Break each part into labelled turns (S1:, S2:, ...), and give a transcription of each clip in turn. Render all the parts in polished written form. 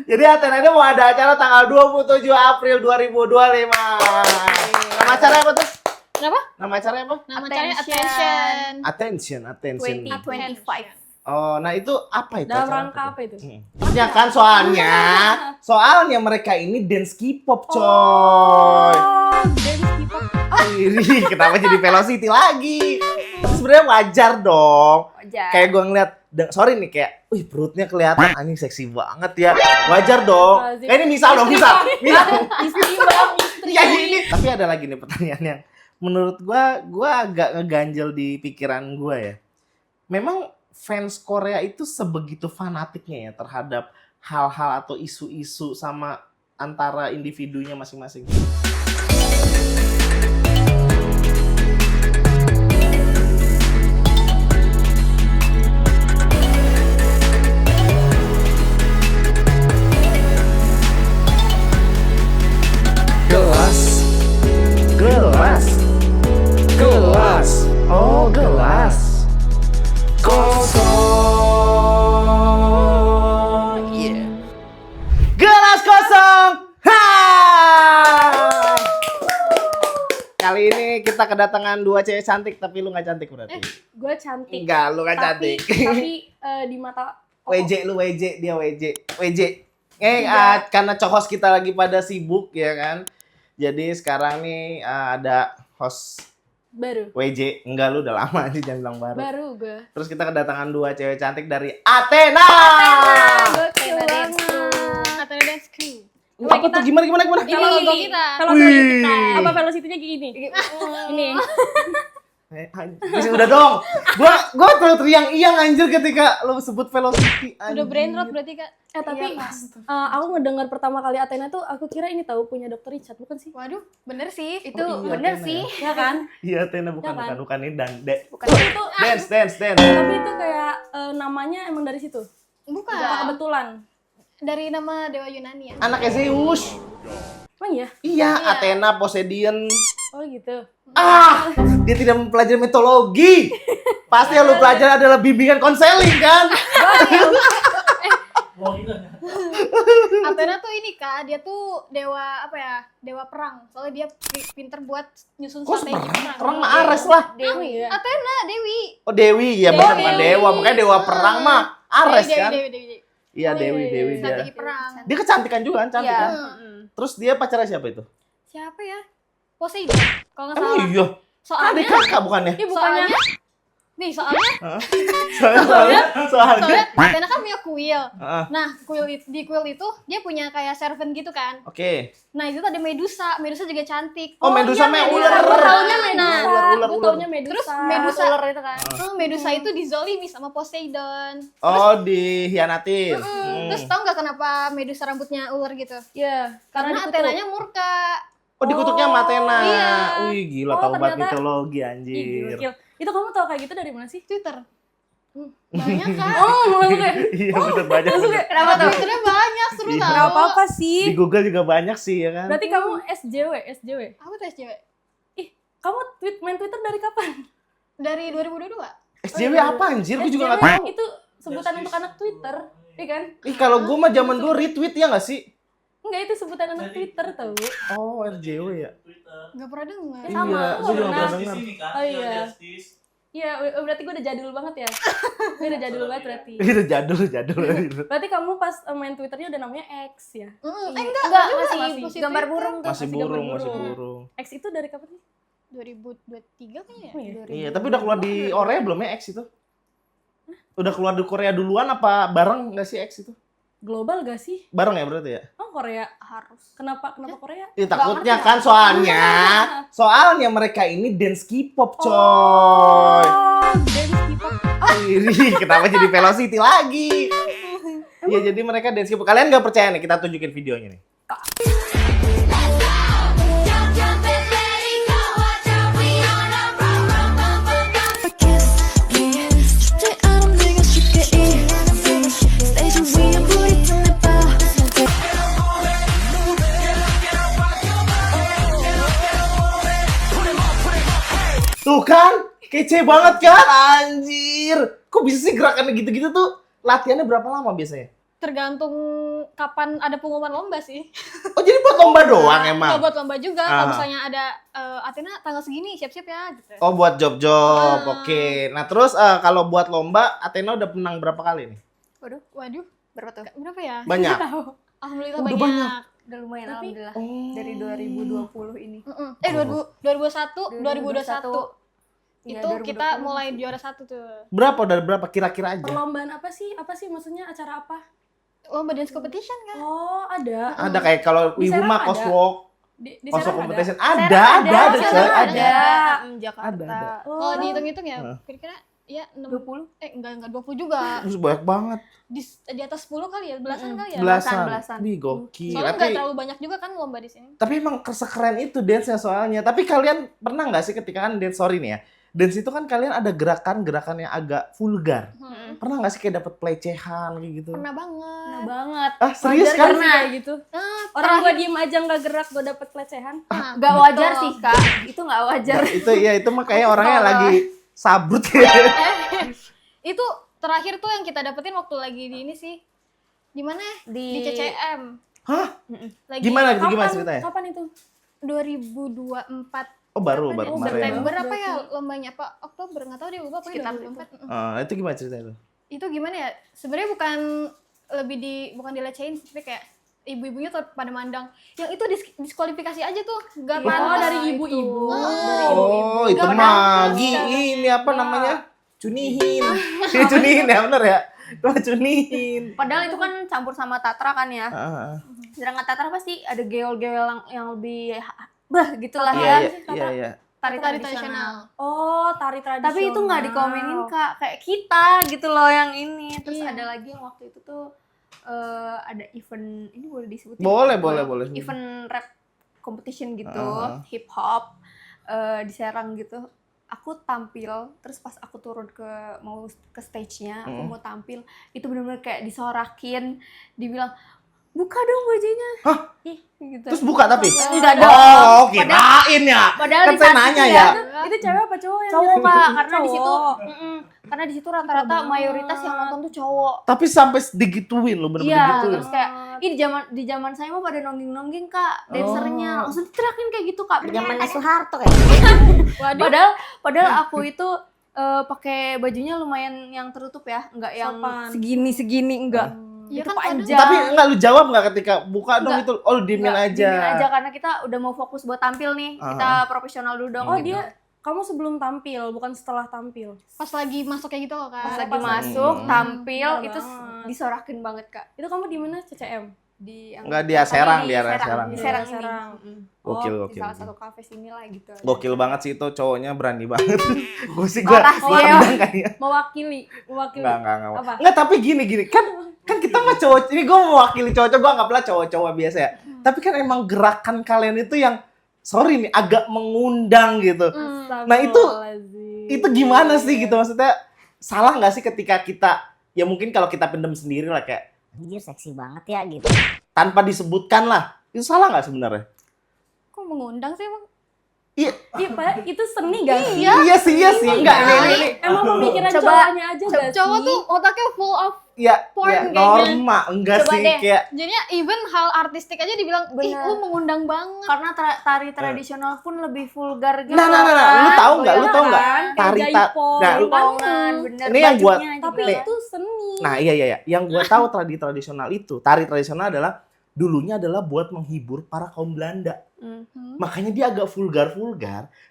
S1: Jadi Athena ini mau ada acara tanggal 27 April 2025. Nama acaranya apa tuh?
S2: Kenapa?
S1: Nama acaranya apa?
S2: Nama acaranya Attention.
S1: Attention.
S2: 2025.
S1: Oh, nah itu apa itu?
S3: Dalam
S1: acara
S3: rangka apa itu?
S1: Ya kan soalnya mereka ini dance K-pop coy.
S3: Dance K-pop.
S1: Ih, kenapa jadi Velocity lagi? Sebenarnya wajar dong.
S2: Wajar.
S1: Kayak gue ngeliat, sorry nih kayak, wih perutnya kelihatan, anjing seksi banget ya. Wajar dong. Kayak ini misal dong, misal.
S3: Istri bang, istri.
S1: Ya ini. Tapi ada lagi nih pertanyaan yang menurut gue agak ngeganjel di pikiran gue ya. Memang fans Korea itu sebegitu fanatiknya ya terhadap hal-hal atau isu-isu sama antara individunya masing-masing. Gelas. Oh, gelas. Kosong. Yeah. Gelas kosong. Ha! Kali ini kita kedatangan dua cewek cantik, tapi lu nggak cantik berarti.
S3: Gue cantik.
S1: Enggak, lu nggak cantik.
S3: Tapi di mata
S1: WJ lu WJ, dia WJ. Karena co-host kita lagi pada sibuk ya kan. Jadi sekarang nih ada host
S3: baru.
S1: WJ, enggak lu udah lama sih jangan bilang baru.
S3: Baru gue.
S1: Terus kita kedatangan dua cewek cantik dari Athena.
S3: Gokil banget.
S2: Athena Dance Crew.
S1: Apa tuh gimana?
S2: Ini logo kita.
S3: Kalau
S1: Wih.
S3: kita apa velocity-nya gini? Ini.
S1: Udah dong. Gua teriang-iang anjir ketika lu sebut Velocity.
S2: Udah brain rot berarti Kak.
S3: Tapi
S2: Iya,
S3: aku ngedengar pertama kali Athena tuh aku kira ini tahu punya Dr. Richard, bukan sih?
S2: Waduh, bener sih.
S1: Itu iya,
S2: bener
S1: Athena
S2: sih.
S3: Ya kan?
S1: Iya, Athena
S3: Ya kan?
S1: bukan ini dan
S2: Bukan
S3: Itu
S1: dance.
S3: tapi itu kayak namanya emang dari situ.
S2: Bukan.
S3: Bukan kebetulan.
S2: Dari nama dewa Yunani ya.
S1: Anaknya Zeus.
S3: Emang ya?
S1: Iya, Athena, Poseidon.
S3: Oh gitu.
S1: Dia tidak mempelajari mitologi. Pasti yang lu pelajari adalah bimbingan konseling kan?
S2: Athena tuh ini Kak, dia tuh dewa apa ya? Dewa perang. Soalnya dia pinter buat nyusun
S1: Kok
S2: strategi perang.
S1: perang mah Ares lah.
S3: Dewi ya.
S2: Athena, Dewi.
S1: Oh Dewi, ya benar bukan
S2: Dewi.
S1: dewa. Makanya dewa perang mah Ares kan?
S2: Dewi.
S1: Iya, Dewi dia.
S2: Strategi perang.
S1: Dia kecantikan juga kan, cantik
S2: Iya.
S1: kan? Terus dia pacarnya siapa itu?
S2: Siapa ya? Poseidon. Kalau nggak
S1: Emang
S2: salah.
S1: iya?
S2: Soalnya
S1: Adik kakak bukannya?
S3: Ini bukannya
S1: Soalnya
S2: soalnya Athena kan punya kuil.
S1: Heeh.
S2: Nah, di kuil itu dia punya kayak servant gitu kan.
S1: Oke.
S2: Nah, itu tuh ada Medusa. Medusa juga cantik.
S1: Oh, Medusa mah ular.
S3: Gue taunya Medusa.
S1: Ular.
S3: Gue taunya Medusa.
S2: Terus Medusa
S3: Ular itu kan.
S2: Medusa itu dizolimi sama Poseidon.
S1: Oh, dihianatin.
S2: Terus tau nggak kenapa Medusa rambutnya ular gitu?
S3: Iya,
S2: Karena
S3: dikutuk.
S2: Athenanya murka.
S1: Oh, dikutuknya sama Athena.
S2: Iya.
S1: Wih, gila
S3: Oh,
S1: tahu banget
S3: ternyata-
S1: mitologi
S3: Ih,
S1: anjir.
S3: gokil. Itu kamu tau kayak gitu dari mana sih?
S2: Twitter. Banyak kan?
S3: Oh, langsung kayak.
S1: Iya, bener banyak. bener.
S2: Kenapa tuh? Twitternya banyak, seru
S1: Iya.
S2: tau.
S3: Gak apa-apa
S1: Di
S3: sih.
S1: Google juga banyak sih ya kan.
S3: Berarti kamu SJW.
S2: Aku tes cewek.
S3: Ih, kamu main Twitter dari kapan?
S2: Dari 2022.
S1: SJW apa anjir? Gue juga nggak tahu.
S3: Itu sebutan untuk anak Twitter, iya kan?
S1: Ih, kalau gue mah zaman dulu retweet ya nggak sih?
S3: Enggak, itu sebutan anak Twitter tau.
S1: Oh, RJW ya.
S2: Gak pernah dengar.
S3: Sama,
S1: Iya,
S3: aku
S1: gue juga
S3: pernah.
S1: pernah dengar.
S3: Oh iya. Iya, berarti gue udah jadul banget ya. Gue udah jadul banget berarti.
S1: Itu jadul.
S3: Berarti kamu pas main Twitternya udah namanya X ya?
S2: Enggak,
S3: masih
S2: positif.
S3: gambar burung tuh.
S1: Masih burung.
S3: X itu dari kapan sih?
S2: 2023 kayaknya
S3: Oh, iya.
S2: ya?
S1: Iya, tapi udah keluar di Korea belum ya X itu? Udah keluar di Korea duluan apa bareng nggak sih X itu?
S3: Global gak sih?
S1: Bareng ya berarti ya?
S3: Oh, Korea.
S2: Harus.
S3: Kenapa Korea?
S1: Ya, takutnya kan soalnya mereka ini dance K-pop coy.
S3: Dance K-pop.
S1: Ih, kenapa jadi Velocity lagi? Iya, jadi mereka dance K-pop. Kalian nggak percaya nih? Kita tunjukin videonya nih. Tuh kan, kece banget kan? Anjir. Kok bisa sih gerakannya gitu-gitu tuh? Latihannya berapa lama biasanya?
S2: tergantung kapan ada pengumuman lomba sih.
S1: Oh jadi buat lomba doang emang?
S2: Nggak buat lomba juga.
S1: Ah.
S2: Kalau misalnya ada Athena tanggal segini siap-siap ya gitu.
S1: Oh buat job-job,
S2: Ah.
S1: oke. Nah terus kalau buat lomba, Athena udah menang berapa kali nih?
S2: Waduh,
S3: Berapa tuh?
S2: berapa ya?
S1: Banyak?
S3: Tahu.
S2: Alhamdulillah
S1: Udah
S2: banyak.
S1: banyak.
S3: Udah lumayan
S2: Tapi-
S3: alhamdulillah.
S1: Oh.
S3: Dari 2020 ini.
S2: 2021, 2021
S3: Iya,
S2: itu
S3: 2020
S2: kita mulai
S3: masih.
S2: juara 1 tuh.
S1: Berapa dari berapa kira-kira aja?
S3: Perlombaan apa sih? Apa sih maksudnya acara apa?
S2: Lomba dance competition kan?
S3: Oh, ada.
S1: Ada kayak kalau
S3: Di
S1: Wibu
S3: Serang
S1: mah
S3: ada.
S1: Coswalk,
S3: Di
S1: Coswalk
S3: Serang ada.
S1: competition.
S3: Serang
S1: Ada,
S3: ada,
S1: ada,
S2: Serang
S1: ada.
S2: ada.
S3: Jakarta.
S1: Ada.
S2: Kalau
S3: Oh,
S2: dihitung-hitung ya,
S1: Ah.
S2: kira-kira ya
S3: 20.
S2: enggak 20 juga.
S1: Terus banyak banget.
S2: Di atas 10 kali ya, belasan kali ya.
S3: Belasan.
S1: Wih, gokil.
S2: Soalnya
S1: Tapi
S2: nggak terlalu banyak juga kan lomba di sini.
S1: emang sekeren itu dance-nya soalnya. Tapi kalian pernah nggak sih ketika kan dance, sorry nih ya, dance itu kan kalian ada gerakan-gerakan yang agak vulgar. Pernah nggak sih kayak dapet pelecehan kayak gitu?
S2: Pernah
S3: Nah
S2: banget.
S3: banget.
S1: Ah serius
S3: Wajar
S1: kan?
S3: karena kayak gitu. Orang
S2: terakhir-
S3: gua diem aja nggak gerak, gua dapet pelecehan.
S2: Nah,
S3: Gak wajar
S2: betul.
S3: sih kak, itu gak wajar.
S1: Itu ya itu mah kayak orangnya
S3: Tolong.
S1: lagi sabrut ya.
S2: Itu terakhir tuh yang kita dapetin waktu lagi di ini sih. Di mana? Di CCM.
S1: Hah?
S2: Lagi
S1: Gimana ceritanya?
S3: Kapan itu?
S2: 2024
S1: Oh baru
S3: Kapan ya?
S1: kemarin.
S2: September
S3: ya?
S2: apa ya
S3: Berarti-
S2: lombanya, apa Oktober nggak tahu deh, lupa pokoknya
S3: Sekitar
S2: 2024.
S1: Itu gimana ceritanya itu?
S2: Itu gimana ya, sebenarnya bukan dilecehin, tapi kayak ibu-ibunya tuh pada mandang yang itu diskualifikasi aja tuh, nggak
S3: Oh,
S2: pantas
S3: dari
S2: itu.
S3: ibu-ibu.
S2: Ah.
S3: Dari
S1: Oh,
S3: ibu-ibu.
S1: itu
S2: Nggak
S1: mah
S2: pantas
S1: ini apa namanya? Cunihin. Cunihin ya bener ya? Itu mah cunihin.
S3: Padahal itu kan campur sama Tatra kan ya.
S1: Ah,
S3: Sedangkan Tatra pasti ada geol-geol yang lebih gitulah
S1: Iya,
S3: ya.
S1: iya, iya.
S3: Tari
S2: Tari
S3: tradisional.
S2: tradisional.
S3: Oh, tari tradisional.
S2: Nah.
S3: Tapi itu nggak dikomenin kak, kayak kita gitu loh yang ini. Terus
S2: Iya.
S3: ada lagi yang waktu itu tuh ada event, ini boleh disebutin?
S1: Boleh,
S3: nggak?
S1: boleh.
S3: Event rap competition gitu,
S1: Ah.
S3: hip hop di Serang gitu. Aku tampil, terus pas aku turun mau ke stage-nya, aku mau tampil, itu benar-benar kayak disorakin, dibilang buka dong bajunya.
S1: Hah?
S3: Ih, gitu.
S1: Terus buka tapi?
S3: Enggak dong.
S1: Oh, kirain ya.
S3: Padahal
S1: Kan
S3: di
S1: saya
S3: saat
S1: nanya
S3: itu
S1: ya.
S3: Itu cewek apa cowok yang cowok kak, karena di situ
S2: Cowok.
S3: karena di situ rata-rata mayoritas yang nonton tuh cowok.
S1: Tapi sampai digituin loh, bener-bener
S3: Iya,
S1: digituin.
S3: terus kayak ih di zaman saya mah pada nongging kak, dancernya
S1: Oh.
S3: langsung teriakin kayak gitu kak.
S4: Zamannya Soeharto kayak.
S3: Padahal aku itu pakai bajunya lumayan yang tertutup ya, enggak yang
S2: Sopan.
S3: segini enggak.
S2: Iya
S3: Itu
S2: kan, kadang-
S3: panjang.
S1: Tapi enggak lu jawab enggak ketika buka dong
S3: Enggak.
S1: itu? Oh, lu diemin
S3: Enggak,
S1: aja.
S3: diemin aja karena kita udah mau fokus buat tampil nih. Kita profesional dulu dong.
S4: Oh,
S3: gitu.
S4: kamu sebelum tampil, bukan setelah tampil.
S2: Pas lagi masuk kayak gitu loh
S3: Pas
S2: kan.
S3: lagi masuk, tampil,
S4: Bener
S3: itu
S4: banget.
S3: disorakin banget kak.
S4: Itu kamu di mana CCM?
S3: Di
S1: Enggak, di Serang,
S3: di
S1: di area Serang.
S3: Di Serang ini.
S4: Serang.
S1: Gokil,
S3: Di
S1: gokil.
S3: salah satu kafe sini lah gitu.
S1: Gokil banget sih itu cowoknya, berani banget. Gue sih gue
S3: Parah sih, ya.
S1: tendang kayaknya.
S4: Mewakili.
S1: Enggak.
S4: Apa?
S1: Enggak, tapi gini. Kan kita mah cowok, ini gue mewakili cowok-cowok, gue anggaplah cowok-cowok biasa ya. Tapi kan emang gerakan kalian itu yang, sorry nih, agak mengundang gitu. Nah, itu gimana sih gitu, maksudnya salah nggak sih ketika kita, ya mungkin kalau kita pendem sendiri lah kayak,
S4: Anjir seksi banget ya gitu.
S1: tanpa disebutkan lah, itu salah nggak sebenarnya?
S2: Kok mengundang sih emang?
S1: Iya,
S4: Iya, Pak, itu seni gak sih?
S1: iya sih, enggak, ini.
S4: Emang pemikiran
S3: Coba-
S4: cowoknya aja gak sih?
S2: Cowok tuh otaknya full of
S1: Ya,
S2: porn
S1: ya
S2: kayaknya.
S1: norma, enggak
S3: Coba
S1: sih,
S3: deh.
S1: kayak,
S2: jadinya even hal artistik aja dibilang ih
S3: Bener.
S2: lu mengundang banget.
S3: Karena tari tradisional pun lebih vulgar gitu.
S1: nah, lu tahu nggak,
S3: Kan?
S1: tari
S4: Kayak
S1: nah,
S4: jaipong.
S1: lu,
S3: Potongan, bener.
S1: Ini yang gua-
S3: Bajunya
S4: Tapi
S3: juga.
S4: itu seni.
S1: nah iya, yang gue tahu tradisional itu, tari tradisional adalah, dulunya adalah buat menghibur para kaum Belanda. Makanya dia agak vulgar,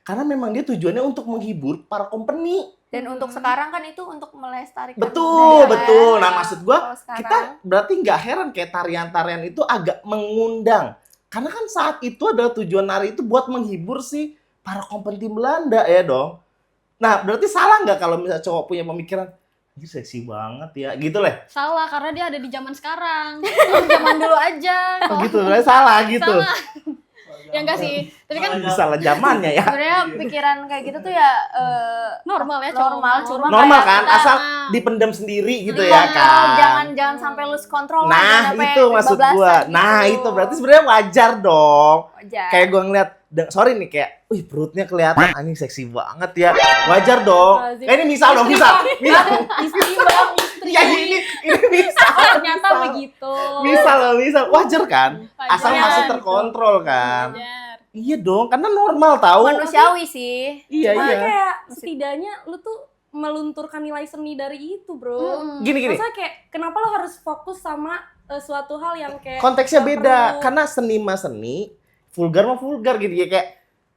S1: karena memang dia tujuannya untuk menghibur para company.
S3: Dan untuk sekarang kan itu untuk melestarikan
S1: Betul.
S3: budaya.
S1: Nah, maksud gua,
S3: Kalau sekarang,
S1: kita berarti nggak heran kayak tarian-tarian itu agak mengundang. Karena kan saat itu adalah tujuan nari itu buat menghibur si para kompeni Belanda ya dong. Nah, berarti salah nggak kalau misalnya cowok punya pemikiran, ini seksi banget ya, gitu lah.
S2: Salah karena dia ada di zaman sekarang. Zaman dulu aja.
S1: Oh gitu, berarti salah gitu.
S2: Salah. Ya enggak sih. Tapi kan
S1: Salah zamannya ya.
S3: sebenarnya pikiran kayak gitu tuh ya
S2: normal ya cowok.
S3: normal, cuma
S1: Normal
S3: kayak
S1: kan,
S3: kita-
S1: asal dipendam sendiri gitu
S3: Iya,
S1: ya kan.
S3: jangan sampai lose control lah,
S1: Nah,
S3: jangan sampai
S1: itu maksud
S3: bablasan
S1: gua.
S3: gitu.
S1: Nah, itu berarti sebenarnya wajar dong.
S3: Wajar.
S1: Kayak gua ngeliat, sorry nih kayak, wih perutnya kelihatan anjing seksi banget ya. Wajar dong.
S4: Lazim.
S1: Kayak ini misal dong, misal.
S4: Istri bang, istri.
S1: Ya ini misal.
S4: Ternyata begitu.
S1: Misal wajar kan? Asal
S2: Wajar.
S1: masih terkontrol kan.
S2: Wajar.
S1: Iya dong, karena normal tahu.
S3: Manusiawi sih.
S1: Iya
S4: Cuma
S1: iya.
S4: kayak setidaknya lu tuh melunturkan nilai seni dari itu, bro.
S1: Gini.
S4: Maksudnya kayak kenapa lo harus fokus sama suatu hal yang kayak
S1: Konteksnya
S4: nggak
S1: beda,
S4: perlu.
S1: karena seni mah seni, vulgar mah vulgar gitu ya kayak,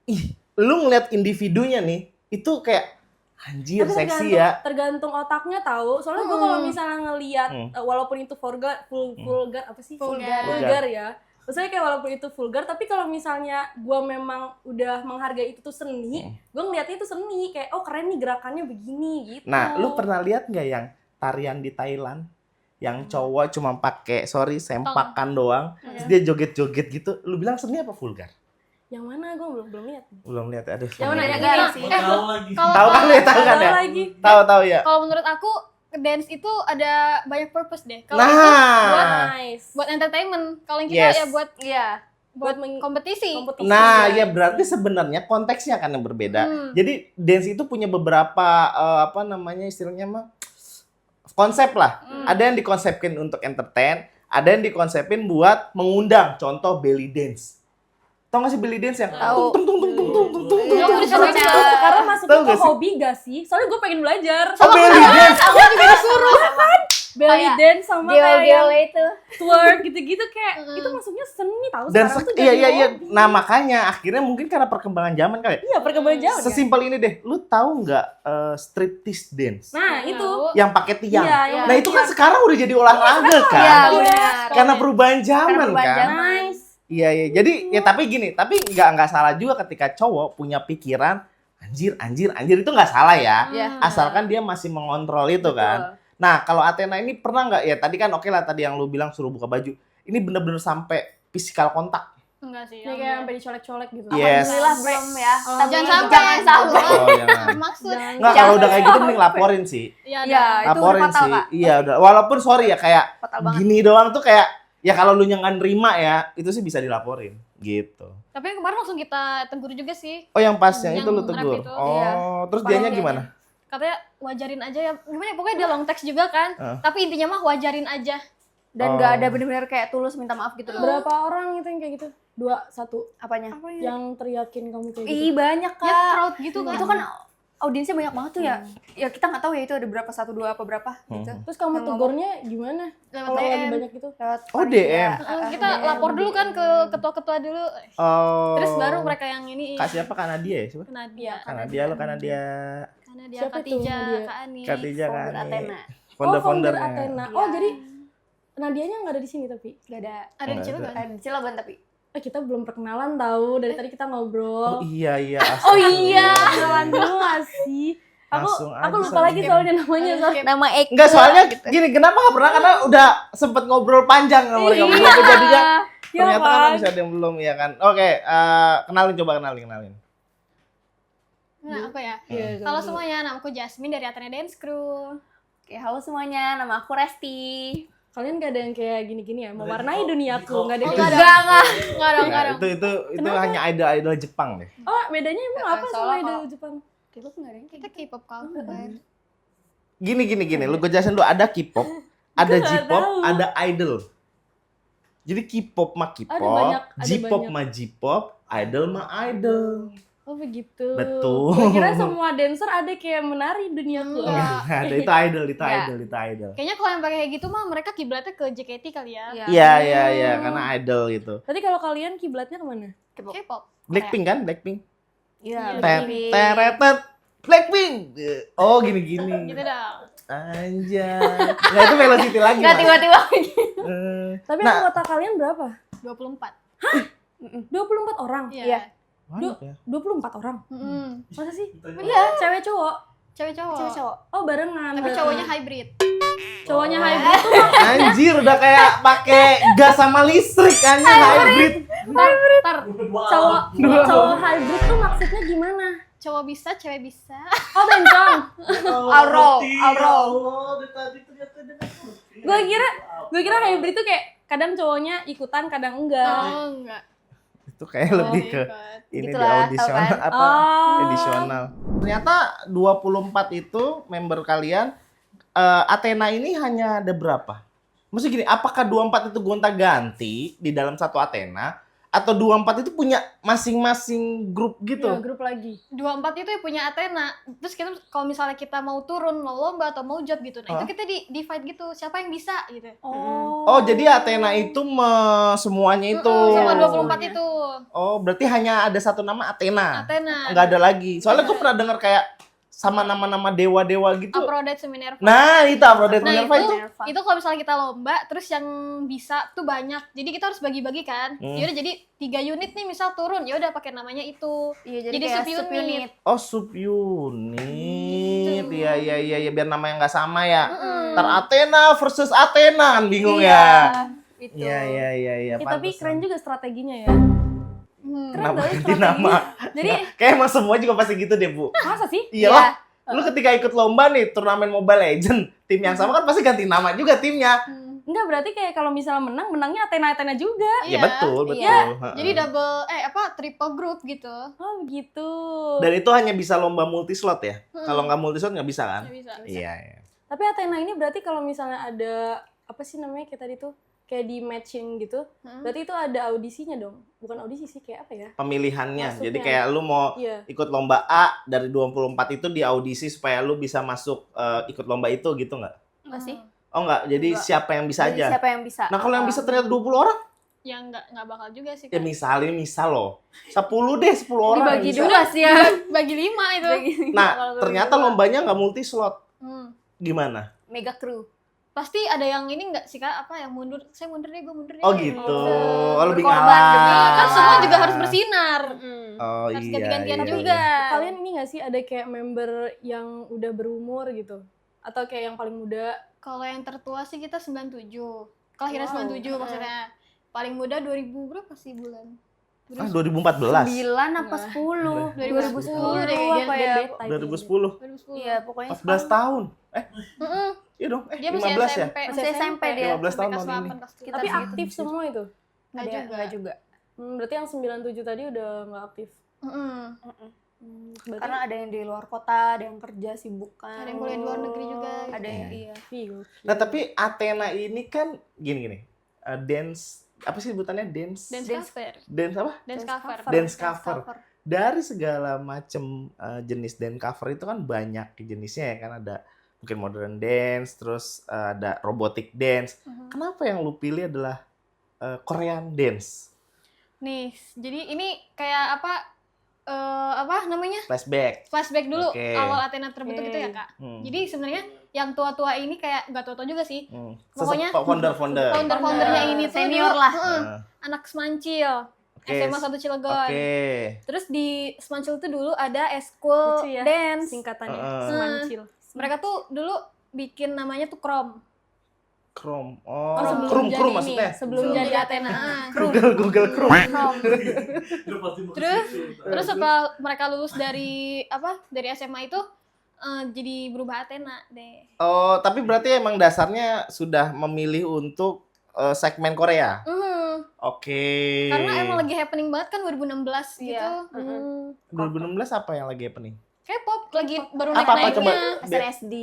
S1: ih, lu ngeliat individunya nih, itu kayak anjir
S4: Tapi
S1: seksi ya.
S4: tergantung otaknya tahu. Soalnya gue kalau misalnya ngelihat walaupun itu vulgar apa sih?
S2: Vulgar.
S4: Ya. Maksudnya kayak walaupun itu vulgar, tapi kalau misalnya gue memang udah menghargai itu tuh seni, gue ngeliatnya itu seni kayak oh keren nih gerakannya begini gitu.
S1: Nah, lu pernah lihat nggak yang tarian di Thailand? Yang cowok cuma pakai, sempakan doang, terus dia joget-joget gitu. Lu bilang seni apa vulgar?
S4: Yang mana gue belum lihat.
S1: Belum lihat, aduh.
S4: Yang mana
S1: sorry.
S4: yang
S3: Enggak
S4: gini?
S3: sih.
S1: Tahu kan ya, tahu kan ya?
S4: lagi.
S1: Tahu ya.
S2: Kalau menurut aku dance itu ada banyak purpose deh. Kalau
S1: Nah.
S2: itu buat
S4: Nice.
S2: entertainment. Kalau yang kita
S1: Yes.
S2: ya buat
S3: Iya.
S2: kompetisi.
S1: Nah,
S4: guys.
S1: ya berarti sebenarnya konteksnya kan yang berbeda. Jadi dance itu punya beberapa apa namanya istilahnya mah konsep lah. Ada yang dikonsepin untuk entertain, ada yang dikonsepin buat mengundang. Contoh belly dance. Tau gak sih belly dance yang
S3: Tahu.
S1: tung tung tung tung tung tung tung tung.
S2: Yang udah
S4: Kalau
S2: coba
S4: itu sekarang
S1: Tahu
S4: masuknya
S1: nggak
S4: ke
S1: sih?
S4: hobi gak sih? Soalnya gue pengen belajar.
S1: Oh belly dance.
S2: Aku juga disuruh.
S4: Belly
S3: Kayak
S4: dance sama kayak
S3: Gel-gel itu.
S4: twerk gitu-gitu kayak itu masuknya seni tahu
S1: Dan
S4: sekarang tuh
S1: iya
S4: jadi
S1: iya.
S4: hobi.
S1: Nah makanya akhirnya mungkin karena perkembangan zaman kali.
S4: Iya perkembangan zaman. Kan?
S1: Sesimpel ini deh. Lu tahu nggak striptease dance?
S4: Nah itu.
S1: Yang pakai tiang.
S4: Iya, yang
S1: Nah itu kan sekarang udah jadi olahraga kan.
S3: Iya, benar.
S1: Karena perubahan zaman
S3: perubahan
S1: kan.
S3: zaman.
S4: Nice.
S1: Iya iya. Jadi ya tapi gini, tapi nggak salah juga ketika cowok punya pikiran anjir itu nggak salah ya.
S3: Iya.
S1: Asalkan dia masih mengontrol itu kan. Nah kalau Athena ini pernah nggak ya tadi kan oke lah tadi yang lu bilang suruh buka baju. Ini bener-bener sampai physical kontak.
S2: Enggak sih.
S4: Ya kayak sampai dicolek-colek gitu.
S1: Yes.
S3: Alhamdulillah belum ya.
S4: Oh,
S3: Tapi
S2: jangan sampai.
S3: Jangan sampai.
S1: Oh jangan.
S2: Maksud.
S1: Nggak kalau udah kayak gitu mending laporin sih.
S2: Iya.
S3: Iya, itu udah
S1: Laporin
S3: fatal,
S1: sih.
S3: Kak.
S1: Iya udah. Walaupun sorry ya kayak
S3: Fatal banget.
S1: gini doang tuh kayak ya kalau lu yang nggak nerima ya itu sih bisa dilaporin gitu.
S2: Tapi yang kemarin langsung kita tegur juga sih.
S1: Oh yang pas yang
S2: Yang
S1: itu lu
S2: rap
S1: tegur.
S2: itu,
S1: Oh
S3: iya.
S1: terus
S3: Pas
S1: dianya
S3: dianya.
S1: gimana?
S2: Katanya wajarin aja ya. Gimana ya? Pokoknya dia long text juga kan. Tapi intinya mah wajarin aja.
S3: Dan nggak ada bener-bener kayak tulus minta maaf gitu loh.
S4: Berapa orang itu yang kayak gitu? 2, 1
S3: Apanya?
S4: yang teriakin kamu kayak gitu.
S3: Ih banyak
S2: Ya
S3: kak.
S2: crowd gitu kan.
S3: Itu kan audiensnya banyak banget tuh ya. Ya kita nggak tahu ya itu ada berapa 1, 2 apa berapa gitu.
S4: Terus kamu
S3: Yang
S4: tegurnya gimana?
S2: Lewat
S4: Kalau lagi
S2: DM.
S4: banyak gitu.
S3: Lewat
S1: Oh,
S3: panitia.
S1: DM.
S2: Kita lapor dulu kan ke ketua-ketua dulu.
S1: Oh.
S2: Terus baru mereka yang ini.
S1: Kak siapa Kak Nadia ya? Siapa?
S2: Nadia.
S1: Kak Nadia lo Kak Nadia.
S2: Karena dia
S4: Siapa tuh
S2: Katija,
S4: Nadia?
S2: Kak Ani.
S1: Katija Kak
S3: Founder
S1: Ani.
S3: Athena.
S4: Founder
S1: Founder-foundernya.
S4: Athena. Oh jadi Nadianya nggak ada di sini tapi.
S3: Gak ada.
S2: Ada di
S1: Nggak
S2: Cilegon.
S3: Ada di Cilegon tapi.
S4: Kita belum perkenalan tahu dari tadi kita ngobrol.
S1: Oh iya iya.
S3: Oh iya.
S4: Kenalan dulu nggak sih?
S1: Langsung
S4: Aku
S1: aja
S4: lupa
S1: sama
S4: lagi
S1: dia.
S4: soalnya namanya. soalnya.
S3: Nama Eka.
S1: Enggak soalnya gini kenapa nggak pernah karena udah sempet ngobrol panjang sama mereka berdua. Aku jadinya
S4: Ya
S1: ternyata kan
S4: kan?
S1: masih ada yang belum ya kan. Oke, kenalin coba kenalin.
S2: Nah, apa ya?
S4: Iya,
S2: Halo semuanya, nama aku Jasmine dari Athena Dance Crew.
S3: Oke, halo semuanya. Nama aku Resti.
S4: Kalian gak ada yang kayak gini-gini ya? Mewarnai duniaku. Gak ada yang
S2: Enggak
S4: kayak
S2: ada.
S3: Enggak.
S2: Enggak dong, enggak
S1: Nah,
S2: dong.
S1: itu hanya idol Jepang deh.
S4: Oh bedanya emang apa sama
S3: Soalnya
S4: idol
S3: kalau-
S4: Jepang?
S3: K-pop nggak ada yang kayak
S2: Kita K-pop culture.
S1: Gini, lu gue jelasin dulu ada K-pop, ada
S4: Gua nggak
S1: J-pop,
S4: tahu.
S1: ada idol. Jadi K-pop mah K-pop,
S4: banyak, ada
S1: J-pop
S4: banyak.
S1: mah J-pop, idol mah idol.
S4: Oh begitu.
S1: Betul.
S4: Gua kira semua dancer ada kayak menari duniaku.
S1: Ada itu idol, itu
S3: Iya.
S1: idol, itu idol.
S2: Kayaknya kalau yang pakai kayak gitu mah mereka kiblatnya ke JKT kali ya.
S1: Iya, karena idol gitu.
S4: Tadi kalau kalian kiblatnya kemana?
S2: K-pop.
S1: Blackpink kan, Blackpink.
S3: Iya.
S1: Teretet, Blackpink. Oh gini-gini.
S2: Gitu dong.
S1: Anjay. Nah itu Velocity lagi.
S3: Nggak
S1: Mas.
S3: tiba-tiba.
S4: Tapi
S1: Nah.
S4: anggota kalian berapa?
S2: 24.
S4: 24 orang?
S3: Iya.
S1: Banyak ya.
S4: 24 orang?
S2: Mm-mm.
S4: Masa sih?
S2: Iya,
S4: Cewek cowok?
S2: cewek cowok.
S3: Cewek cowok.
S4: Oh barengan.
S2: Tapi
S4: berarti.
S2: cowoknya hybrid.
S4: Cowoknya hybrid tuh
S1: Anjir udah kayak pakai gas sama listrik kan hybrid.
S2: Ntar
S4: cowok hybrid tuh maksudnya gimana?
S2: cowok bisa, cewek bisa.
S4: Oh bencong.
S3: Aurol.
S4: Gue kira hybrid tuh kayak kadang cowoknya ikutan, kadang enggak.
S2: Oh, enggak.
S1: itu kayak lebih ke ini di
S3: Gitulah,
S1: audisional
S3: tahu kan?
S1: apa
S4: Oh.
S1: edisional. Ternyata 24 itu member kalian Athena ini hanya ada berapa? Maksudnya gini, apakah 24 itu gonta-ganti di dalam satu Athena atau 24 itu punya masing-masing grup gitu?
S4: Iya, grup lagi.
S2: 24 itu ya punya Athena. Terus kita kalau misalnya kita mau turun, mau lomba atau mau job gitu. Nah,
S1: Hah?
S2: itu kita di fight gitu. Siapa yang bisa gitu.
S1: Oh, jadi Athena itu semuanya itu.
S2: Sama
S4: Iya,
S2: 24
S4: semuanya.
S2: itu.
S1: Oh, berarti hanya ada satu nama Athena.
S2: Athena.
S1: Nggak ada lagi. Soalnya gue pernah dengar kayak sama nama-nama dewa-dewa gitu.
S2: Aphrodite sama Minerva.
S1: Nah, itu Aphrodite
S2: Nah,
S1: Minerva itu.
S2: itu kalau misalnya kita lomba, terus yang bisa tuh banyak. Jadi kita harus bagi-bagi kan. Yaudah jadi 3 unit nih misal turun, ya udah pakai namanya itu.
S3: Iya, jadi
S2: Jadi
S3: kayak
S2: subunit.
S1: Oh, subunit. Iya, iya, biar namanya nggak sama ya. Ntar Athena versus Athena kan bingung ya.
S3: Itu.
S1: Iya.
S4: Tapi
S1: pantesan.
S4: keren juga strateginya ya.
S1: Kenapa
S4: Keren
S1: ganti
S4: banget
S1: nama?
S4: Jadi
S1: Kayak emang semua juga pasti gitu deh, Bu.
S4: masa sih?
S1: Iyalah. Lu ketika ikut lomba nih, turnamen Mobile Legend, tim yang sama kan pasti ganti nama juga timnya.
S4: Enggak, berarti kayak kalau misalnya menangnya Athena juga.
S1: Ya betul.
S2: Iya.
S1: Heeh.
S2: Jadi triple group gitu.
S4: Oh, begitu.
S1: Dan itu hanya bisa lomba multi slot ya? Kalau nggak multi slot nggak bisa kan?
S2: Nggak bisa.
S1: Iya.
S4: Tapi Athena ini berarti kalau misalnya ada apa sih namanya kayak tadi tuh kayak di matching gitu, berarti itu ada audisinya dong. Bukan audisi sih, kayak apa ya?
S1: Pemilihannya.
S4: Masuknya.
S1: Jadi kayak lu mau
S4: Iya.
S1: ikut lomba A dari 24 itu di audisi supaya lu bisa masuk ikut lomba itu gitu nggak?
S3: Enggak sih?
S1: Oh nggak, jadi
S3: Nggak.
S1: siapa yang bisa
S3: Jadi
S1: aja?
S3: siapa yang bisa?
S1: Nah kalau yang bisa ternyata 20 orang?
S2: Ya nggak bakal juga sih.
S1: Ya
S2: Kak.
S1: misal loh. 10 deh, 10 orang. yang
S3: dibagi
S1: bisa.
S3: dua sih ya.
S2: Bagi 5 itu.
S1: Nah,
S4: Kalau
S1: ternyata
S4: berdua.
S1: lombanya nggak multi slot.
S2: Hmm.
S1: Gimana?
S3: Mega crew.
S2: Pasti ada yang ini nggak sih Kak? Apa yang mundur? Saya mundur deh, gue mundur deh.
S1: Oh gitu. Oh, lebih
S3: Berkorban demi
S1: ngalah.
S2: Kan semua juga harus bersinar.
S1: Oh
S2: Harus
S1: iya.
S2: ganti-gantian
S1: iya,
S2: juga.
S1: iya.
S4: Kalian ini nggak sih ada kayak member yang udah berumur gitu? Atau kayak yang paling muda?
S2: Kalau yang tertua sih kita 97. Kelahiran
S4: Wow.
S2: 97 maksudnya. Paling muda 2000 berapa sih bulan?
S1: Ah, 2014.
S3: 9 apa 10?
S2: 2010 deh,
S3: apa ya?
S1: 2010.
S2: 2010.
S3: Iya, pokoknya
S1: 14 tahun.
S2: Mm-mm.
S1: Iya dong.
S2: Dia masih
S1: 15 ya?
S2: SMP.
S3: Masih SMP dia.
S1: 15 tahun
S2: kelas
S1: tahun ini.
S2: 8, kelas
S3: Kita
S4: Tapi
S3: segitu.
S4: aktif semua itu?
S2: Nggak
S3: Ada
S2: juga.
S3: enggak juga.
S4: Berarti yang 97 tadi udah nggak aktif.
S2: Mm-mm.
S4: Berarti
S3: Karena ada yang di luar kota, ada yang kerja sibuk kan.
S2: Ada yang kuliah di luar negeri juga.
S3: Ada yang iya.
S4: Iya.
S1: Nah, tapi Athena ini kan gini. Dance apa sih sebutannya? Dance
S2: Dance cover.
S1: Dance apa?
S2: Dance cover.
S1: Dance cover. Dari segala macam jenis dance cover itu kan banyak jenisnya ya kan, ada mungkin modern dance, terus ada robotic dance. Kenapa yang lu pilih adalah Korean dance?
S2: Nih, jadi ini kayak apa namanya?
S1: Flashback.
S2: Flashback dulu
S1: Oke.
S2: awal Athena terbentuk itu ya, Kak.
S1: Hmm.
S2: Jadi sebenarnya yang tua-tua ini kayak nggak tua-tua juga sih. Pokoknya
S1: founder.
S2: Founder-foundernya ini tuh
S3: Senior
S2: dulu,
S3: lah.
S2: anak Semancil.
S1: Oke.
S2: SMA 1 Cilegon.
S1: Oke.
S2: Terus di Semancil tuh dulu ada eskul
S4: Lucu ya,
S2: dance.
S4: singkatannya
S1: Heeh.
S4: Semancil.
S2: Mereka tuh dulu bikin namanya tuh Krom.
S1: Krom. Oh,
S2: sebelum
S1: krum
S2: jadi
S1: maksudnya.
S2: ini, sebelum jadi Athena.
S1: Google Krum.
S2: Terus setelah mereka lulus dari SMA itu jadi berubah Athena deh.
S1: Oh, tapi berarti emang dasarnya sudah memilih untuk segmen Korea. Oke.
S2: Karena emang lagi happening banget kan 2016 gitu.
S3: Iya.
S1: 2016 apa yang lagi happening?
S2: K-pop lagi baru
S1: Apa
S2: naik-naiknya.
S1: coba?
S3: SNSD